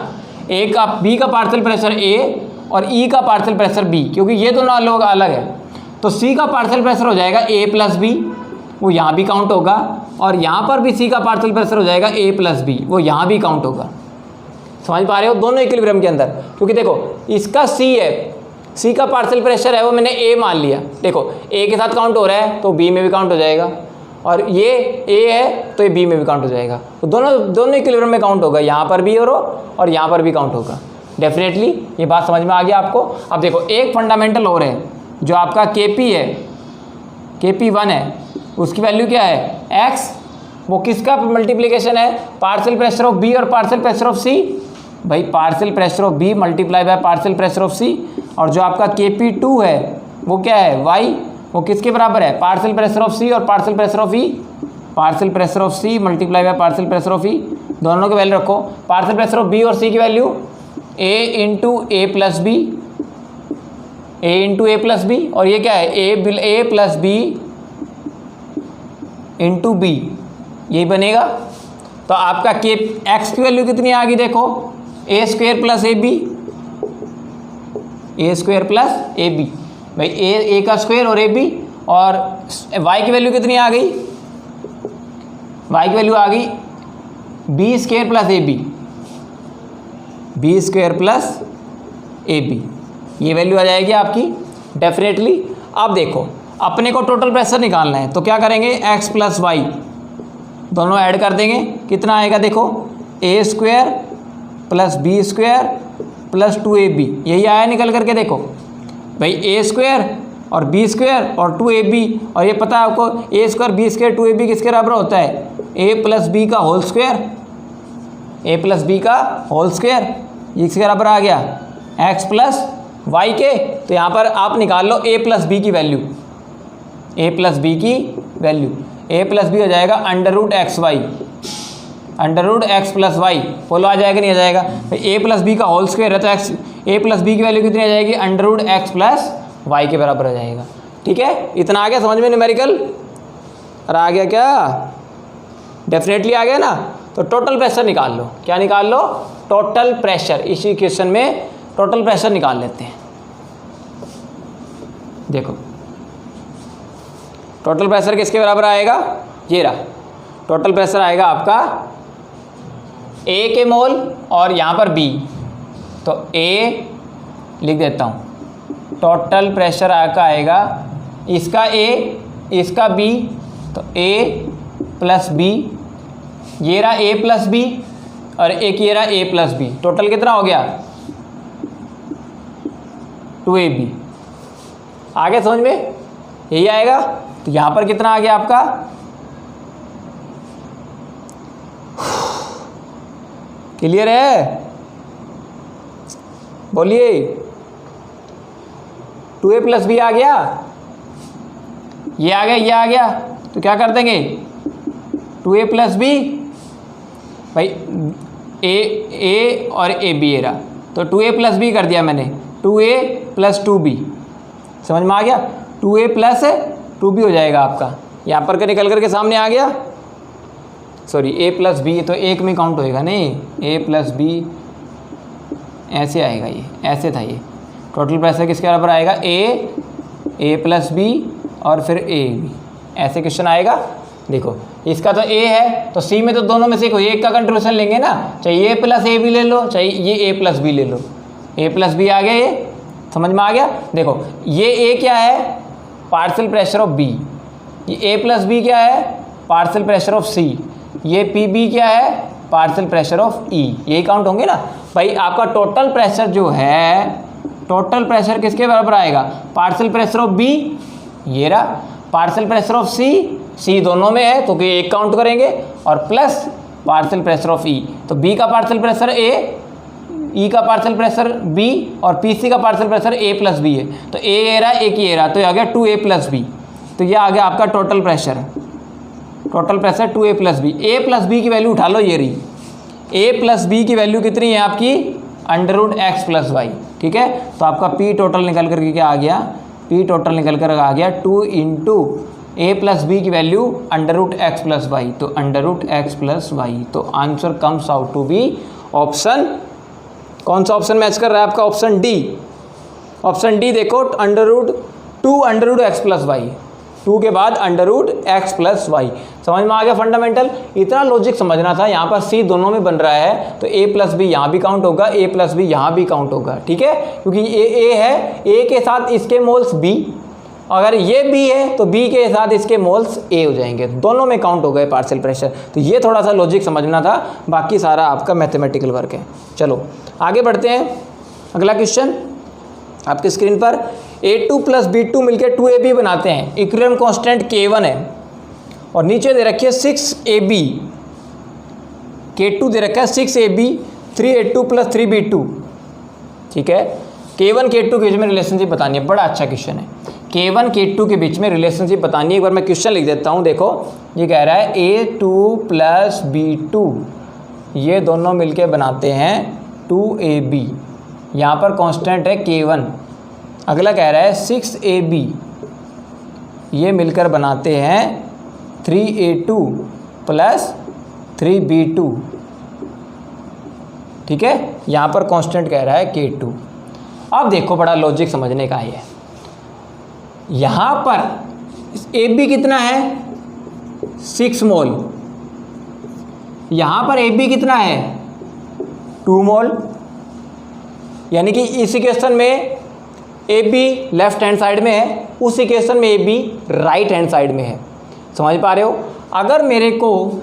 B का पार्शियल प्रेशर A और E का पार्शियल प्रेशर B, क्योंकि ये दोनों लोग अलग है, तो C का पार्शियल प्रेशर हो जाएगा A + B, वो यहाँ भी काउंट होगा, और यहाँ पर भी C का पार्शियल प्रेशर हो जाएगा A + B, वो यहाँ भी काउंट होगा। समझ पा रहे हो, दोनों इक्विलिब्रियम के अंदर, क्योंकि देखो इसका C है, C का पार्शियल प्रेशर है वो मैंने A मान लिया, देखो A के साथ काउंट हो रहा है तो B में भी काउंट हो जाएगा, और ये A है तो ये B में भी काउंट हो जाएगा, तो दोनों इक्विलिब्रियम में काउंट होगा, यहाँ पर भी और यहाँ पर भी काउंट होगा। डेफिनेटली ये बात समझ में आ गया आपको। अब देखो एक फंडामेंटल और है, जो आपका Kp है, Kp1 है, उसकी वैल्यू क्या है X, वो किसका मल्टीप्लिकेशन है, पार्शियल प्रेशर ऑफ B और पार्शियल प्रेशर ऑफ C, भाई partial pressure of B multiply by partial pressure of C, और जो आपका Kp2 है वो क्या है Y, वो किसके बराबर है, पार्शियल प्रेशर ऑफ C और partial pressure of E, partial pressure of C multiply by partial pressure of E, दोनों की वैल्यू रखो। पार्शियल प्रेशर ऑफ B और C की value A × A + B, A × A + B, और ये क्या है A + B × B, यही बनेगा। तो आपका X की वैल्यू कितनी आ गई देखो, A² + AB, A² + AB, भाई A का स्क्वायर और AB, और Y की वैल्यू कितनी आ गई, Y की वैल्यू आ गई B² + AB, B² + AB, ये वैल्यू आ जाएगी आपकी डेफिनेटली। अब देखो अपने को टोटल प्रेशर निकालना है, तो क्या करेंगे X + Y दोनों ऐड कर देंगे, कितना आएगा देखो A² + B² + 2AB, यही आया निकल करके। देखो भाई A² और B² और 2AB, और ये पता है आपको A² B² 2AB किसके बराबर होता है, A + B का होल स्क्वायर, A + B का होल स्क्वायर, ये किसके बराबर आ गया X + Y के। तो यहाँ पर आप निकाल लो A + B की वैल्यू, A + B की वैल्यू, A + B हो जाएगा √XY, √X + Y, बोलो आ जाएगा नहीं आ जाएगा, A + B का होल स्क्वायर है, तो A + B की वैल्यू कितनी आ जाएगी, √X + Y के बराबर आ जाएगा। ठीक है, इतना आ गया समझ में न्यूमेरिकल, और आ गया क्या, डेफिनेटली आ गया ना। तो टोटल प्रेशर निकाल लो, क्या निकाल लो, टोटल प्रेशर, इसी क्वेश्चन में टोटल प्रेशर निकाल लेते हैं। देखो टोटल प्रेशर किसके बराबर आएगा, ये रहा, टोटल प्रेशर आएगा आपका A के मोल और यहाँ पर B, तो A लिख देता हूँ, टोटल प्रेशर आपका आएगा इसका A इसका B, तो A प्लस B, ये रहा A प्लस B और एक ये रहा A प्लस B, टोटल कितना हो गया 2AB। आगे समझ में यही आएगा। तो यहाँ पर कितना आ गया आपका, क्लियर है, बोलिए 2A प्लस B आ गया, ये आ गया, ये आ गया, तो क्या कर देंगे 2A प्लस B, भाई A और AB ये रहा, तो 2A प्लस B कर दिया मैंने, 2A प्लस 2B, समझ में आ गया, 2A प्लस 2B हो जाएगा आपका, यहाँ पर निकल करके सामने आ गया, सॉरी A प्लस B तो एक में काउंट होएगा नहीं, A प्लस B ऐसे आएगा, ये ऐसे था, ये टोटल प्रेशर किसके बराबर आएगा A प्लस B और फिर AB, ऐसे क्वेश्चन आएगा। देखो इसका तो A है, तो C में तो दोनों में से कोई एक का कंट्रीब्यूशन लेंगे ना, चाहे A प्लस A भी ले लो, चाहे ये A प्लस B ले लो, A प्लस B आ गया, ये समझ में आ गया। देखो ये A क्या है, पार्शियल प्रेशर ऑफ B, ये A प्लस B क्या है, पार्शियल प्रेशर ऑफ C, ये PB क्या है, पार्शियल प्रेशर ऑफ E, यही काउंट होंगे ना भाई। आपका टोटल प्रेशर जो है, टोटल प्रेशर किसके बराबर आएगा, पार्शियल प्रेशर ऑफ B, ये रहा, पार्शियल प्रेशर ऑफ C दोनों में है तो कि एक काउंट करेंगे, और plus partial pressure of E, तो B का पार्शियल प्रेशर A, E का पार्शियल प्रेशर B और PC का partial pressure A plus B है, तो A ये रहा, एक ये रहा, तो ये आ गया 2A प्लस B, तो ये आ गया आपका total pressure, total pressure 2A plus B। A plus B की वैल्यू उठा लो, ये रही, A प्लस B की वैल्यू कितनी है आपकी √x प्लस वाई, ठीक है। तो आपका P टोटल निकल करके क्या आ गया, P टोटल निकल कर आ गया 2 इंटू A प्लस B की वैल्यू √x प्लस वाई, तो √x प्लस वाई, तो answer comes out to be option, कौन सा ऑप्शन मैच कर रहा है आपका, ऑप्शन डी। ऑप्शन डी देखो, √2 √x प्लस वाई, 2 के बाद √x प्लस वाई, समझ में आ गया फंडामेंटल। इतना लॉजिक समझना था। यहाँ पर C दोनों में बन रहा है, तो A प्लस B यहाँ भी काउंट होगा, A प्लस B यहाँ भी काउंट होगा, ठीक है, क्योंकि ये A है, A के साथ इसके मोल्स B, अगर ये B है तो B के साथ इसके मोल्स A हो जाएंगे, दोनों में काउंट हो गए पार्शियल प्रेशर। तो ये थोड़ा सा लॉजिक समझना था, बाकी सारा आपका मैथमेटिकल वर्क है। चलो आगे बढ़ते हैं, अगला क्वेश्चन आपकी स्क्रीन पर, A2 प्लस B2 मिलकर 2AB बनाते हैं, इक्विलिब्रियम कांस्टेंट K1 है, और नीचे दे रखी है 6AB, K2 दे रखा है 6AB 3A2 प्लस 3B2, ठीक है। K1 K2 के बीच में रिलेशनशिप बतानी है, बड़ा अच्छा क्वेश्चन है, K1 K2 के बीच में रिलेशनशिप बतानी है। एक बार मैं क्वेश्चन लिख देता हूँ, देखो ये कह रहा है A2 प्लस B2, ये दोनों मिलके बनाते हैं 2AB, यहाँ पर कांस्टेंट है K1। अगला कह रहा है 6AB, ये मिलकर बनाते हैं 3A2 प्लस 3B2, ठीक है, यहाँ पर कांस्टेंट कह रहा है K2। अब देखो बड़ा लॉजिक समझने का है, यहाँ पर AB कितना है 6 मोल, यहाँ पर AB कितना है 2 मोल, यानी कि इस इक्वेशन में AB लेफ्ट हैंड साइड में है, उस इक्वेशन में AB राइट हैंड साइड में है, समझ पा रहे हो। अगर मेरे को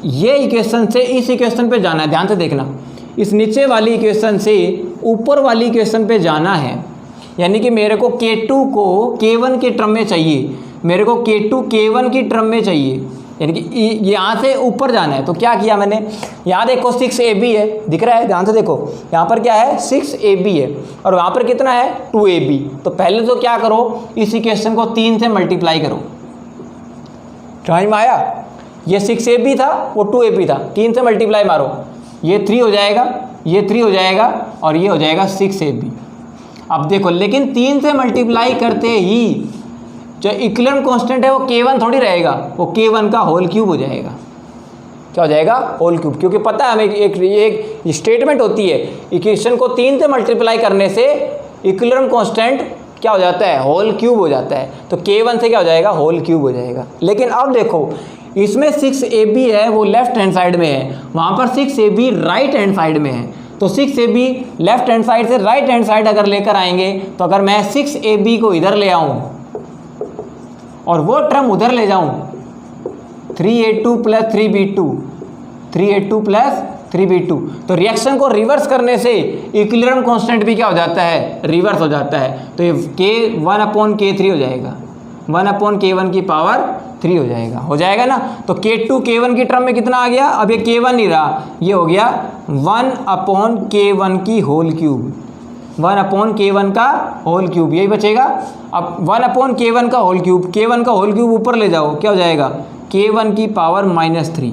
ये इक्वेशन से इस इक्वेशन पे जाना है, ध्यान से देखना, इस नीचे वाली इक्वेशन से ऊपर वाली इक्वेशन पे जाना है, यानी कि मेरे को K2 को K1 के टर्म में चाहिए, मेरे को K2 K1 की टर्म में चाहिए, यानी कि यहाँ से ऊपर जाना है। तो क्या किया मैंने, यहाँ देखो 6AB है, दिख रहा है, ध्यान से देखो, यहाँ पर क्या है 6AB है, और वहाँ पर कितना है 2AB। तो पहले तो क्या करो, इस इक्वेशन को 3 से मल्टीप्लाई करो, समझ में आया, ये 6AB था वो 2AB था, 3 से मल्टीप्लाई मारो, ये 3 हो जाएगा, ये 3 हो जाएगा, और ये हो जाएगा 6AB। अब देखो, लेकिन 3 से मल्टीप्लाई करते ही जो इक्विलिब्रियम कांस्टेंट है वो K1 थोड़ी रहेगा, वो K1 का होल क्यूब हो जाएगा। क्या हो जाएगा, होल क्यूब, क्योंकि पता है हमें एक स्टेटमेंट होती है, इक्वेशन को 3 से मल्टीप्लाई करने से इक्विलिब्रियम कांस्टेंट क्या हो जाता है, होल क्यूब हो जाता है। तो K1 से क्या हो जाएगा, होल क्यूब हो जाएगा। लेकिन अब देखो इसमें 6AB है वो लेफ्ट हैंड साइड में है, वहाँ पर 6AB राइट हैंड साइड में है। तो 6AB लेफ्ट हैंड साइड से राइट हैंड साइड अगर लेकर आएंगे तो अगर मैं 6AB को इधर ले आऊँ और वो टर्म उधर ले जाऊँ 3A2 plus 3B2, 3A2 plus 3B2, तो रिएक्शन को रिवर्स करने से इक्विलिब्रियम कांस्टेंट भी क्या हो जाता है, रिवर्स हो जाता है। तो ये K1/K3 हो जाएगा, 1/K1 की पावर 3 हो जाएगा ना। तो K2 K1 की टर्म में कितना आ गया, अब ये K1 नहीं रहा, ये हो गया 1/K1 की होल क्यूब, 1/K1 का होल क्यूब, यही बचेगा। अब 1/K1 का होल क्यूब, K1 का होल क्यूब ऊपर ले जाओ, क्या हो जाएगा, K1 की पावर -3,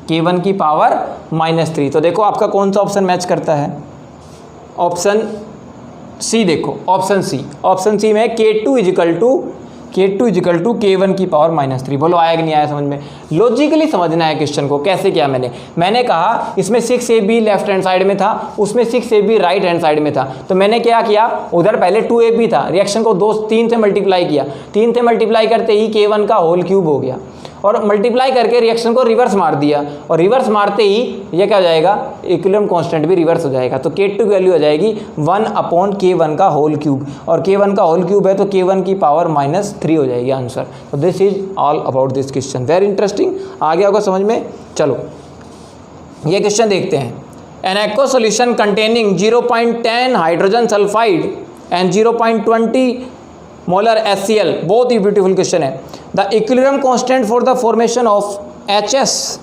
K1 की पावर -3। तो देखो आपका कौन सा ऑप्शन मैच करता है, ऑप्शन सी। देखो ऑप्शन सी में K2 = K1 की पावर -3। बोलो आया कि नहीं आया समझ में। लॉजिकली समझना है क्वेश्चन को। कैसे किया मैंने कहा इसमें 6AB लेफ्ट हैंड साइड में था, उसमें 6AB राइट हैंड साइड में था। तो मैंने क्या किया, उधर पहले 2AB था, रिएक्शन को 3 से मल्टीप्लाई किया, 3 से मल्टीप्लाई करते ही K1 का होल क्यूब हो गया, और मल्टीप्लाई करके रिएक्शन को रिवर्स मार दिया, और रिवर्स मारते ही ये क्या हो जाएगा, इक्विलिब्रियम कांस्टेंट भी रिवर्स हो जाएगा। तो K2 की वैल्यू हो जाएगी 1/K1 का होल क्यूब, और K1 का होल क्यूब है तो K1 की पावर -3 हो जाएगी आंसर। तो this is all about this question, very interesting. आ गया होगा समझ में। चलो ये क्वेश्चन देखते हैं। An aqua solution containing 0.10 hydrogen sulphide and 0.20 molar HCl, बहुत ही ब्यूटीफुल क्वेश्चन है। The equilibrium constant for the formation of HS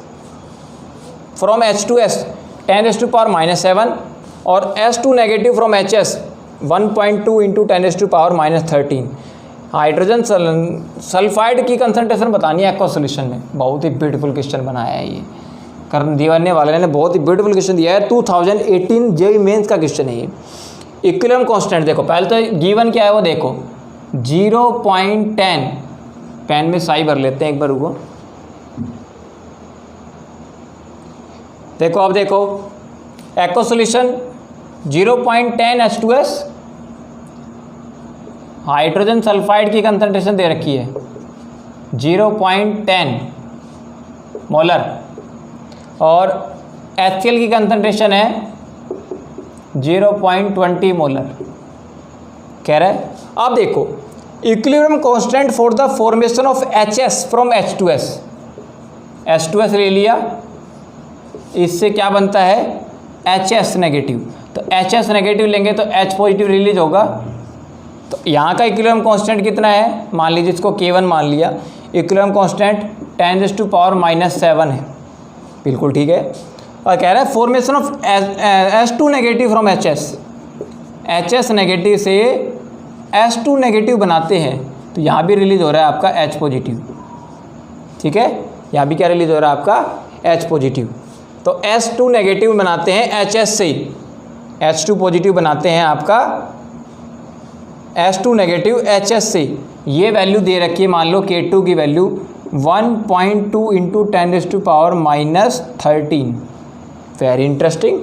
from H2S 10⁻⁻7 और S2 negative from HS 1.2 × 10⁻⁻13। Hydrogen sulphide की कंसंट्रेशन बतानी है एक्वा सोल्यूशन में। बहुत ही ब्यूटीफुल क्वेश्चन बनाया है ये, करण दीवाने वाले ने बहुत ही ब्यूटीफुल क्वेश्चन दिया है। 2018 JEE मेंस का क्वेश्चन है ये। इक्विलिब्रियम कांस्टेंट देखो, पहले तो गिवन क्या है वो देखो, 0.10, पेन में साई भर लेते हैं एक बार, रुको। देखो अब देखो aqua solution 0.10 H2S, hydrogen sulphide की कंसंट्रेशन दे रखी है 0.10 मोलर, और HCl की कंसंट्रेशन है 0.20 मोलर कह रहा है। अब देखो equilibrium constant for the formation of HS from H2S, H2S ले लिया, इससे क्या बनता है HS नेगेटिव, तो HS नेगेटिव लेंगे तो H पॉजिटिव रिलीज होगा। तो यहाँ का इक्विलिब्रियम कांस्टेंट कितना है, मान लीजिए इसको K1 मान लिया, इक्विलिब्रियम कांस्टेंट 10⁻⁻7 है, बिल्कुल ठीक है। और कह रहा है formation of H2 negative from HS negative से H2 नेगेटिव बनाते हैं, तो यहाँ भी रिलीज हो रहा है आपका H पॉजिटिव, ठीक है। यहाँ भी क्या रिलीज हो रहा है आपका H पॉजिटिव। तो H2 नेगेटिव बनाते हैं HS से, H2 पॉजिटिव बनाते हैं आपका H2 नेगेटिव HS से। ये वैल्यू दे रखी है, मान लो K2 की वैल्यू 1.2 × 10⁻⁻13। Very interesting.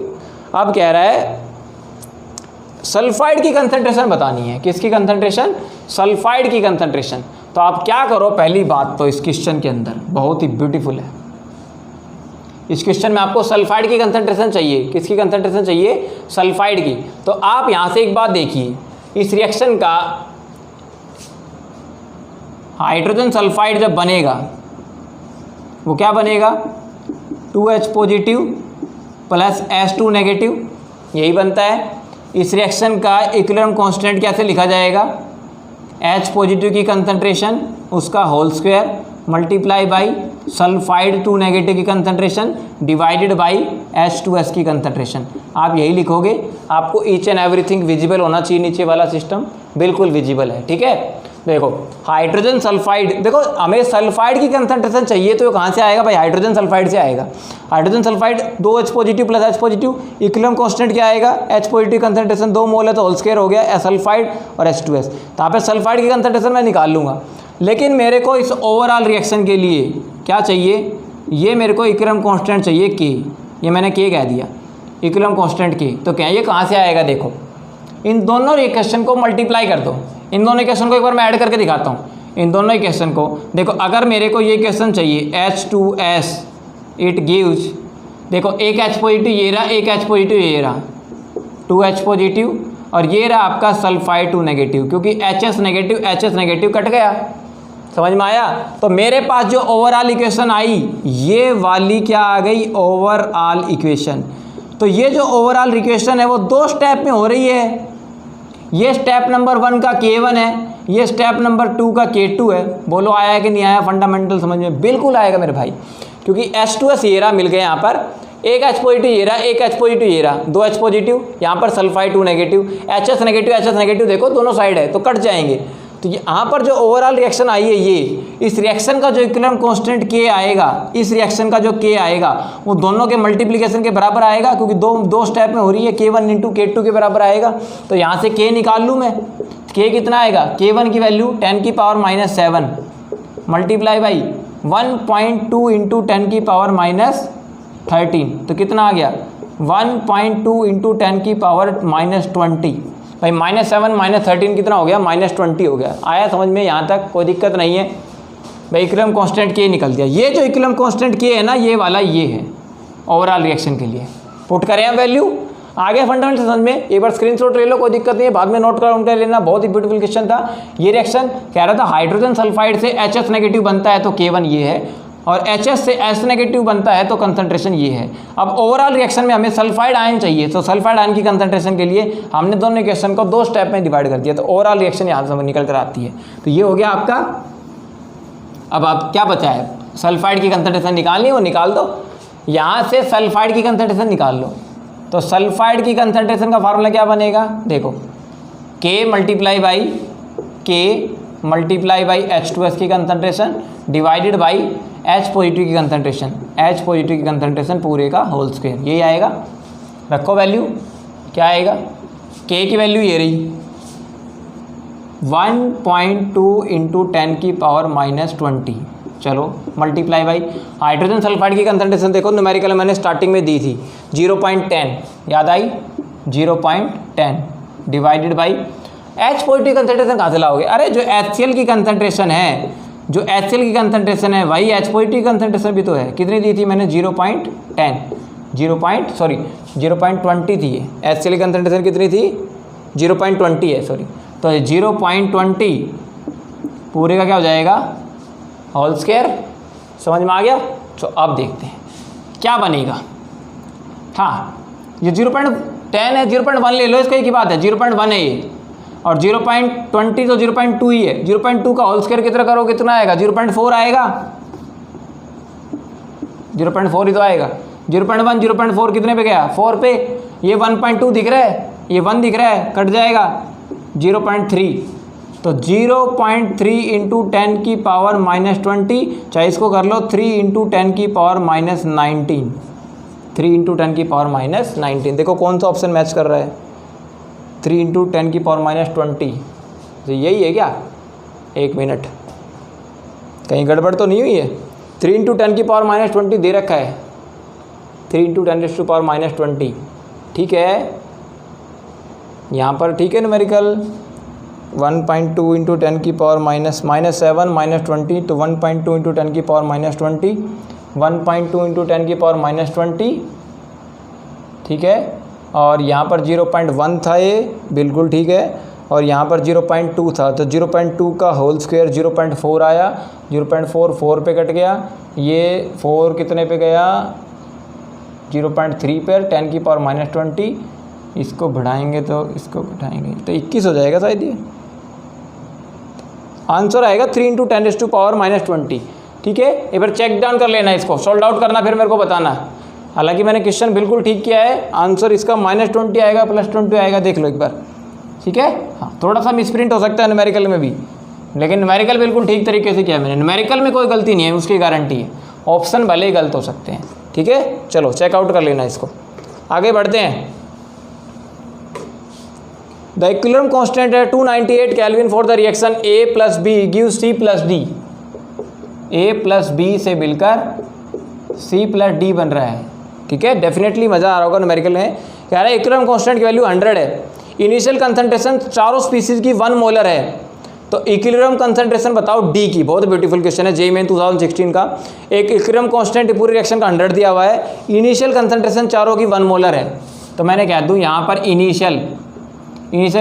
अब कह रहा है सल्फाइड की कंसंट्रेशन बतानी है। किसकी कंसंट्रेशन, सल्फाइड की कंसंट्रेशन। तो आप क्या करो, पहली बात तो इस क्वेश्चन के अंदर बहुत ही ब्यूटीफुल है, इस क्वेश्चन में आपको सल्फाइड की कंसंट्रेशन चाहिए। किसकी कंसंट्रेशन चाहिए, सल्फाइड की। तो आप यहाँ से एक बात देखिए, इस रिएक्शन का हाइड्रोजन सल्फाइड जब बनेगा वो क्या बनेगा, 2H positive plus H2 negative, यही बनता है। इस रिएक्शन का इक्विलिब्रियम कांस्टेंट कैसे लिखा जाएगा, H पॉजिटिव की कंसंट्रेशन उसका whole square multiply by sulphide 2 negative की कंसंट्रेशन डिवाइडेड बाई H2S की कंसंट्रेशन। आप यही लिखोगे। आपको ईच एंड एवरीथिंग विजिबल होना चाहिए, नीचे वाला सिस्टम बिल्कुल विजिबल है, ठीक है। देखो हाइड्रोजन सल्फाइड, देखो हमें सल्फाइड की कंसंट्रेशन चाहिए तो कहाँ से आएगा भाई, हाइड्रोजन सल्फाइड से आएगा। Hydrogen sulphide 2H positive plus H positive, equilibrium constant क्या आएगा, H पॉजिटिव कंसंट्रेशन 2 मोल है तो होल स्क्वायर हो गया सल्फाइड और H2S। तो यहाँ पे सल्फाइड की कंसंट्रेशन मैं निकाल लूँगा, लेकिन मेरे को इस ओवरऑल रिएक्शन के लिए क्या चाहिए, ये मेरे को इक्विलिब्रियम कांस्टेंट चाहिए K, ये मैंने K कह दिया, इक्विलिब्रियम कांस्टेंट K। तो क्या ये कहाँ से आएगा, देखो इन दोनों इक्वेशन को मल्टीप्लाई कर दो। इन दोनों इक्वेशन को एक बार मैं ऐड करके दिखाता हूँ। इन दोनों इक्वेशन को देखो, अगर मेरे को ये इक्वेशन चाहिए H2S, इट गिव्स, देखो एक H पॉजिटिव ये रहा, एक H पॉजिटिव ये रहा, 2H पॉजिटिव, और ये रहा आपका सल्फाइड 2 नेगेटिव, क्योंकि HS नेगेटिव कट गया। समझ में आया? तो मेरे पास जो ओवरऑल इक्वेशन आई ये वाली क्या आ गई, ओवरऑल इक्वेशन। तो ये जो ओवरऑल इक्वेशन है वो 2 स्टेप में हो रही है। ये स्टेप नंबर 1 का K1 है, ये स्टेप नंबर 2 का K2 है। बोलो आया है कि नहीं आया? फंडामेंटल समझ में बिल्कुल आएगा मेरे भाई, क्योंकि H2S ये रहा मिल गया यहाँ पर, एक H पॉजिटिव ये रहा, एक H पॉजिटिव ये रहा, 2 H पॉजिटिव, यहाँ पर सल्फाइड 2 नेगेटिव, HS नेगेटिव देखो दोनों साइड है तो कट जाएंगे। तो यहाँ पर जो ओवरऑल रिएक्शन आई है ये, इस रिएक्शन का जो इक्विलिब्रियम कांस्टेंट K आएगा, इस रिएक्शन का जो K आएगा वो दोनों के मल्टीप्लिकेशन के बराबर आएगा, क्योंकि दो स्टेप में हो रही है, K1 इंटू K2 के बराबर आएगा। तो यहाँ से K निकाल लूँ मैं, K कितना आएगा, K1 की वैल्यू 10 की पावर -7 मल्टीप्लाई बाई 1.2 इंटू 10 की पावर -13, तो कितना आ गया 1.2 इंटू 10 की पावर -20। भाई -7 -13 कितना हो गया, -20 हो गया। आया समझ में? यहाँ तक कोई दिक्कत नहीं है भाई। इक्विलिब्रियम कांस्टेंट K निकल दिया। ये जो इक्विलिब्रियम कांस्टेंट K है ना, ये वाला ये है ओवरऑल रिएक्शन के लिए। पुट करें हम वैल्यू, आगे फंडामेंटल समझ में। एक बार स्क्रीनशॉट ले लो, कोई दिक्कत नहीं है, बाद में नोट कर लेना। बहुत ही ब्यूटीफुल क्वेश्चन था। ये रिएक्शन कह रहा था हाइड्रोजन सल्फाइड से HS नेगेटिव बनता है तो K1 ये है, और HS से S नेगेटिव बनता है तो कंसंट्रेशन ये है। अब ओवरऑल रिएक्शन में हमें सल्फाइड आयन चाहिए, तो सल्फाइड आयन की कंसंट्रेशन के लिए हमने दोनों इक्वेशन को 2 स्टेप में डिवाइड कर दिया, तो ओवरऑल रिएक्शन यहाँ से निकल कर आती है। तो ये हो गया आपका। अब आप क्या बचा है, सल्फाइड की कंसंट्रेशन निकालनी है, वो निकाल दो। यहाँ से सल्फाइड की कंसंट्रेशन निकाल लो। तो सल्फाइड की कंसंट्रेशन का फार्मूला क्या बनेगा, देखो K मल्टीप्लाई बाई H2S की concentration divided by H positive की कंसंट्रेशन पूरे का होल स्क्वायर, यही आएगा। रखो वैल्यू, क्या आएगा, K की वैल्यू ये रही 1.2 इंटू 10 की पावर -20। चलो मल्टीप्लाई बाई हाइड्रोजन सल्फाइड की कंसंट्रेशन देखो, न्यूमेरिकल मैंने स्टार्टिंग में दी थी 0.10, याद आई 0.10 divided by H positive concentration कहाँ से लाओगे? अरे जो HCl की कंसंट्रेशन है, वही H पॉजिटिव कंसंट्रेशन भी तो है। कितनी दी थी मैंने, 0.20 थी ये। HCl की कंसंट्रेशन कितनी थी, 0.20 है, सॉरी। तो 0.20 पूरे का क्या हो जाएगा, होल स्क्वायर। समझ में आ गया? तो अब देखते हैं क्या बनेगा। हाँ, ये 0.10 है, 0.1 ले लो, इसका एक ही बात है, 0.1 है ये, और 0.20 तो 0.2 ही है। 0.2 का होल स्क्वायर कितना करो, कितना आएगा, 0.4 आएगा, 0.4 ही तो आएगा। 0.1 0.4 कितने पे गया, 4 पे। ये 1.2 दिख रहा है, ये 1 दिख रहा है, कट जाएगा 0.3। तो 0.3 इंटू 10 की पावर -20, चाहे इसको कर लो 3 इंटू 10 की पावर -19, 3 इंटू 10 की पावर -19। देखो कौन सा ऑप्शन मैच कर रहा है, 3 इंटू 10 की पावर -20, तो यही है क्या? एक मिनट, कहीं गड़बड़ तो नहीं हुई है? 3 इंटू 10 की पावर -20 दे रखा है, 3 इंटू 10 की पावर -20, ठीक है यहाँ पर, ठीक है न्यूमेरिकल। 1.2 इंटू 10 की पावर -7 -20, तो 1.2 इंटू 10 की पावर -20, 1.2 इंटू 10 की पावर -20, ठीक है। और यहाँ पर 0.1 था ये, बिल्कुल ठीक है। और यहाँ पर 0.2 था, तो 0.2 का होल स्क्वायर 0.4 आया, 0.4 4 पे कट गया, ये 4 कितने पे गया, 0.3 पर 10 की पावर -20, इसको बढ़ाएंगे तो इसको घटाएंगे तो 21 हो जाएगा शायद। ये आंसर आएगा 3 इंटू 10 की पावर -20, ठीक है। एक बार चेक डाउन कर लेना, इसको सोल्व आउट करना, फिर मेरे को बताना। हालांकि मैंने क्वेश्चन बिल्कुल ठीक किया है, आंसर इसका -20 आएगा, +20 आएगा, देख लो एक बार, ठीक है। हाँ, थोड़ा सा मिसप्रिंट हो सकता है न्यूमेरिकल में भी, लेकिन न्यूमेरिकल बिल्कुल ठीक तरीके से किया मैंने। न्यूमेरिकल में कोई गलती नहीं है, उसकी गारंटी है। ऑप्शन भले ही गलत हो सकते हैं, ठीक है। चलो चेकआउट कर लेना इसको, आगे बढ़ते हैं। द इक्विलिब्रियम कांस्टेंट है 298 kelvin for the reaction A + B gives C + D। A + B से मिलकर C + D बन रहा है, ठीक है। डेफिनेटली मज़ा आ रहा होगा न्यूमेरिकल में। कह रहा है इक्विलिब्रियम कांस्टेंट की वैल्यू 100 है, इनिशियल कंसंट्रेशन चारों स्पीसीज की 1 मोलर है, तो इक्विलिब्रियम कंसंट्रेशन बताओ डी की। बहुत ब्यूटीफुल क्वेश्चन है, जेईई मेन 2016 का। एक इक्विलिब्रियम कांस्टेंट पूरी रिएक्शन का 100 दिया हुआ है, इनिशियल कंसंट्रेशन चारों की 1 मोलर है, तो मैंने कह दूं यहाँ पर इनिशियल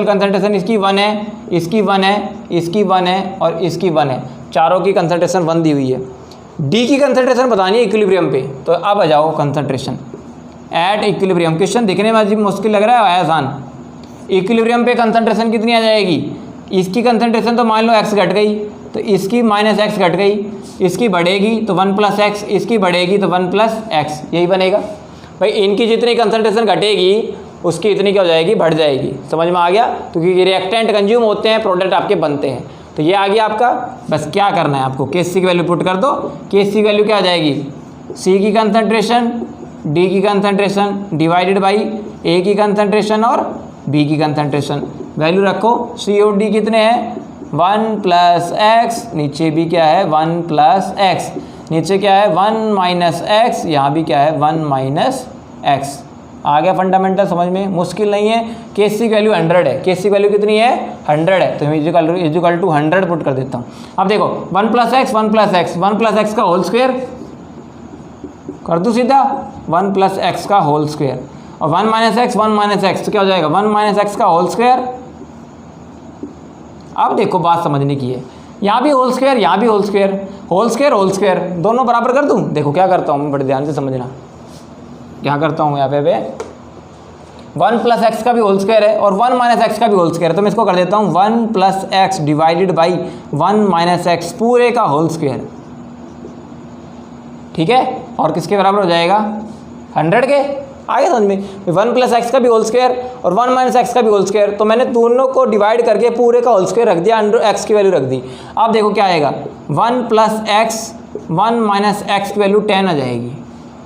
कंसंट्रेशन इसकी 1 है, इसकी 1 है, इसकी 1 है और इसकी 1 है, चारों की कंसंट्रेशन 1 दी हुई है। डी की कंसंट्रेशन बतानी है इक्विलिब्रियम पे, तो अब आ जाओ कंसंट्रेशन एट इक्विलिब्रियम। क्वेश्चन दिखने में अजीब मुश्किल लग रहा है, आसान। इक्विलिब्रियम पे कंसंट्रेशन कितनी आ जाएगी, इसकी कंसंट्रेशन तो मान लो x घट गई, तो इसकी -x घट गई, इसकी बढ़ेगी तो 1 + x, इसकी बढ़ेगी तो 1 + x, यही बनेगा भाई। इनकी जितनी कंसंट्रेशन घटेगी उसकी इतनी क्या हो जाएगी, बढ़ जाएगी। समझ में आ गया, क्योंकि रिएक्टेंट कंज्यूम होते हैं, प्रोडक्ट आपके बनते हैं। तो ये आ गया आपका। बस क्या करना है आपको, KC की वैल्यू पुट कर दो। KC की वैल्यू क्या आ जाएगी, C की कंसंट्रेशन, D की कंसंट्रेशन डिवाइडेड बाई A की कंसंट्रेशन और B की कंसंट्रेशन। वैल्यू रखो, C और D कितने हैं, 1 + x, नीचे भी क्या है 1 + x, नीचे क्या है 1 - x, यहाँ भी क्या है 1 - x। आ गया फंडामेंटल समझ में, मुश्किल नहीं है। KC की वैल्यू 100 है, KC की वैल्यू कितनी है 100 है, तो मैं इक्वल टू 100 पुट कर देता हूँ। अब देखो 1 + x, 1 + x, 1 + x का होल स्क्वायर कर दूँ सीधा, 1 + x का होल स्क्वायर, और 1 - x, 1 - x, तो क्या हो जाएगा 1 - x का होल स्क्वायर। अब देखो बात समझने की है, यहाँ भी होल स्क्वायर, यहाँ भी whole square, whole square whole square, दोनों बराबर कर दूँ। देखो क्या करता हूँ मैं, बड़े ध्यान से समझना क्या करता हूँ। यहाँ पे 1 + x का भी होल स्क्वायर है और 1 - x का भी होल स्क्वायर है, तो मैं इसको कर देता हूँ 1 + x डिवाइडेड बाई 1 - x पूरे का होल स्क्वायर, ठीक है। और किसके बराबर हो जाएगा 100 के। आगे समझ में, 1 + x का भी होल स्क्वायर और 1 - x का भी होल स्क्वायर, तो मैंने दोनों को डिवाइड करके पूरे का होल स्क्वायर रख दिया, x की वैल्यू रख दी। अब देखो क्या आएगा, 1 + x, 1 - x की वैल्यू 10 आ जाएगी,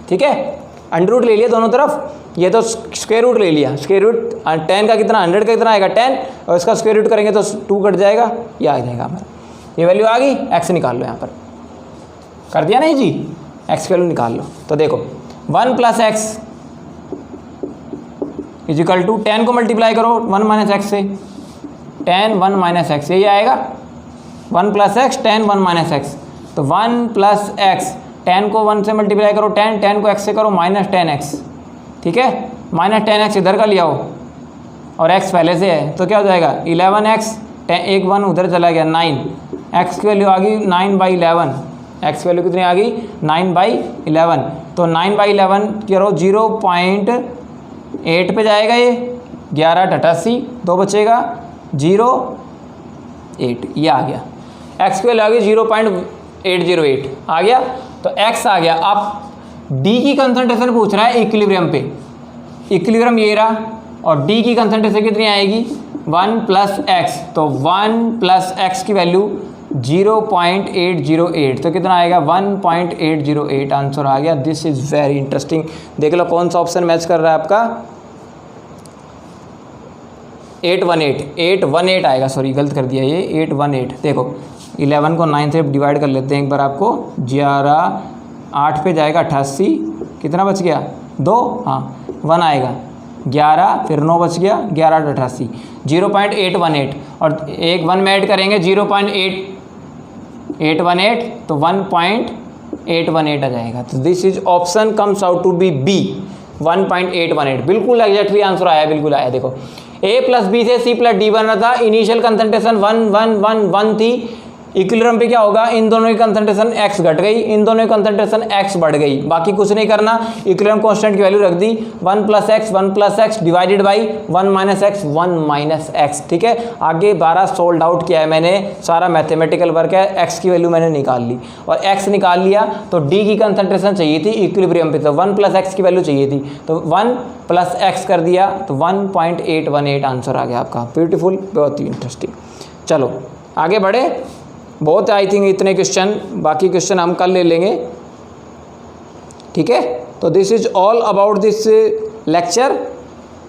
ठीक है। अंडर रूट ले लिया दोनों तरफ, ये तो स्क्वायर रूट ले लिया, स्क्वायर रूट 10 का कितना 100 का कितना आएगा 10, और इसका स्क्वायर रूट करेंगे तो 2 कट जाएगा, ये आ जाएगा हमारा। ये वैल्यू आ गई, x निकाल लो, यहाँ पर कर दिया नहीं जी, x की वैल्यू निकाल लो। तो देखो 1 + x इजिकल टू 10 को मल्टीप्लाई करो 1 - x से, 10 1 - x, यही आएगा 1 + x 10 1 - x, तो 1 + x 10 को 1 से मल्टीप्लाई करो 10, 10 को x से करो -10x, ठीक है। -10x इधर का ले आओ और x पहले से है, तो क्या हो जाएगा 11x, 1 1 उधर चला गया 9, x की वैल्यू आ गई 9/11, x की वैल्यू कितनी आ गई 9/11, तो 9/11 करो 0.8 पे जाएगा, ये 11 88, 2 बचेगा 0.8, ये आ गया। x की वैल्यू आ गई 0.808 आ गया, तो x आ गया। अब D की कंसंट्रेशन पूछ रहा है इक्विलिब्रियम पे, इक्विलिब्रियम ये रहा, और D की कंसंट्रेशन कितनी आएगी 1 + x, तो 1 + x की वैल्यू 0.808, तो कितना आएगा 1.808, आंसर आ गया। This is very interesting. देख लो कौन सा ऑप्शन मैच कर रहा है आपका, 818 आएगा, सॉरी गलत कर दिया, ये 818। देखो 11 को 9 से डिवाइड कर लेते हैं एक बार, आपको 11 8 पे जाएगा 88, कितना बच गया 2, हाँ 1 आएगा 11, फिर 9 बच गया 11 88, 0.818, और एक 1 में ऐड करेंगे 0.818, तो 1.818 आ जाएगा। तो this is option comes out to be B, 1.818, बिल्कुल एग्जैक्टली आंसर आया, बिल्कुल आया। देखो A + B से C + D बन रहा था, इनिशियल कंसंट्रेशन 1 1 1 1 थी, इक्विलिब्रियम पे क्या होगा, इन दोनों की कंसंट्रेशन x घट गई, इन दोनों की कंसंट्रेशन x बढ़ गई, बाकी कुछ नहीं करना, इक्विलिब्रियम कांस्टेंट की वैल्यू रख दी 1 + x 1 + x divided by 1 - x 1 - x, ठीक है। आगे 12 सोल्ड आउट किया है मैंने, सारा मैथमेटिकल वर्क है, x की वैल्यू मैंने निकाल ली, और x निकाल लिया तो D की कंसंट्रेशन चाहिए थी इक्विलिब्रियम पे, तो 1 + x की वैल्यू चाहिए थी, तो 1 + x कर दिया, तो 1.818 आंसर आ गया आपका। ब्यूटीफुल, बहुत ही इंटरेस्टिंग। चलो आगे बढ़े, बहुत आई थिंक इतने क्वेश्चन, बाकी क्वेश्चन हम कल ले लेंगे, ठीक है। तो this is all about this lecture.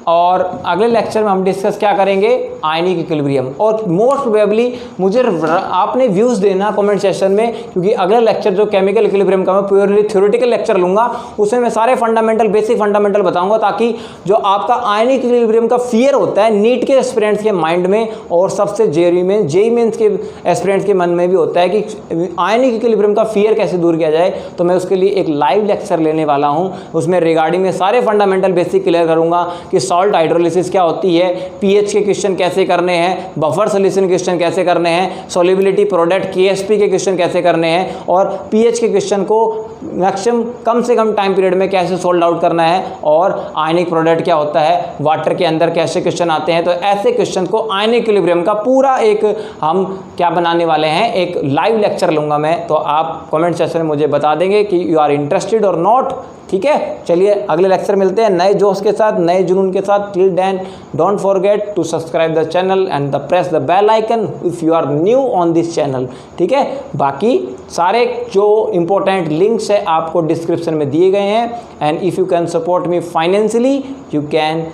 और अगले लेक्चर में हम डिस्कस क्या करेंगे, आयनिक इक्विलिब्रियम। और मोस्ट प्रोबेबली मुझे आपने व्यूज़ देना कमेंट सेक्शन में, क्योंकि अगला लेक्चर जो केमिकल इक्विलिब्रियम का मैं प्योरली थ्योरेटिकल लेक्चर लूँगा, उसमें मैं सारे फंडामेंटल बेसिक फंडामेंटल बताऊँगा, ताकि जो आपका आयनिक इक्विलिब्रियम का फियर होता है नीट के एस्पिरेंट्स के माइंड में और सबसे जेई मेंस के एस्पिरेंट्स के मन में भी होता है कि आयनिक इक्विलिब्रियम का फियर कैसे दूर किया जाए। तो मैं उसके लिए एक लाइव लेक्चर लेने वाला हूँ, उसमें रिगार्डिंग में सारे फंडामेंटल बेसिक क्लियर करूँगा कि सॉल्ट हाइड्रोलिसिस क्या होती है, पीएच के क्वेश्चन कैसे करने हैं, बफर सॉल्यूशन क्वेश्चन कैसे करने हैं, सॉल्युबिलिटी प्रोडक्ट केएसपी के क्वेश्चन कैसे करने हैं, और पीएच के क्वेश्चन को मैक्सिमम कम से कम टाइम पीरियड में कैसे सोल्व आउट करना है, और आयनिक प्रोडक्ट क्या होता है, वाटर के अंदर कैसे क्वेश्चन आते हैं। तो ऐसे क्वेश्चन को आयनिक इक्विलिब्रियम का पूरा एक हम क्या बनाने वाले हैं, एक लाइव लेक्चर लूँगा मैं। तो आप कमेंट सेक्शन में मुझे बता देंगे कि यू आर इंटरेस्टेड और नॉट। ठीक है, चलिए अगले लेक्चर मिलते हैं नए जोश के साथ, नए जुनून के साथ। Till then don't forget to subscribe the channel and the press the bell icon if you are new on this channel. ठीक है, बाकी सारे जो इंपॉर्टेंट लिंक्स है आपको डिस्क्रिप्शन में दिए गए हैं। And if you can support me financially you can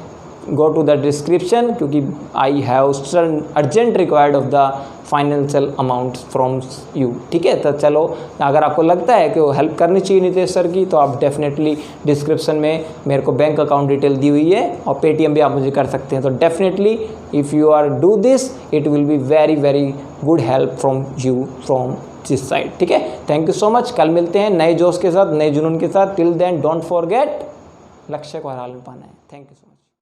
go to the description, क्योंकि I have urgent required of the financial amount from you. ठीक है, तो चलो अगर आपको लगता है कि वो हेल्प करनी चाहिए नितेश सर की, तो आप डेफिनेटली डिस्क्रिप्शन में मेरे को बैंक अकाउंट डिटेल दी हुई है और पेटीएम भी आप मुझे कर सकते हैं। तो definitely if you are do this it will be very very good help from you from this side. ठीक है, थैंक यू सो मच। कल मिलते हैं नए जोश के साथ, नए जुनून के साथ। टिल देन डोंट फॉरगेट लक्ष्य को हासिल पाना है। Thank you so much.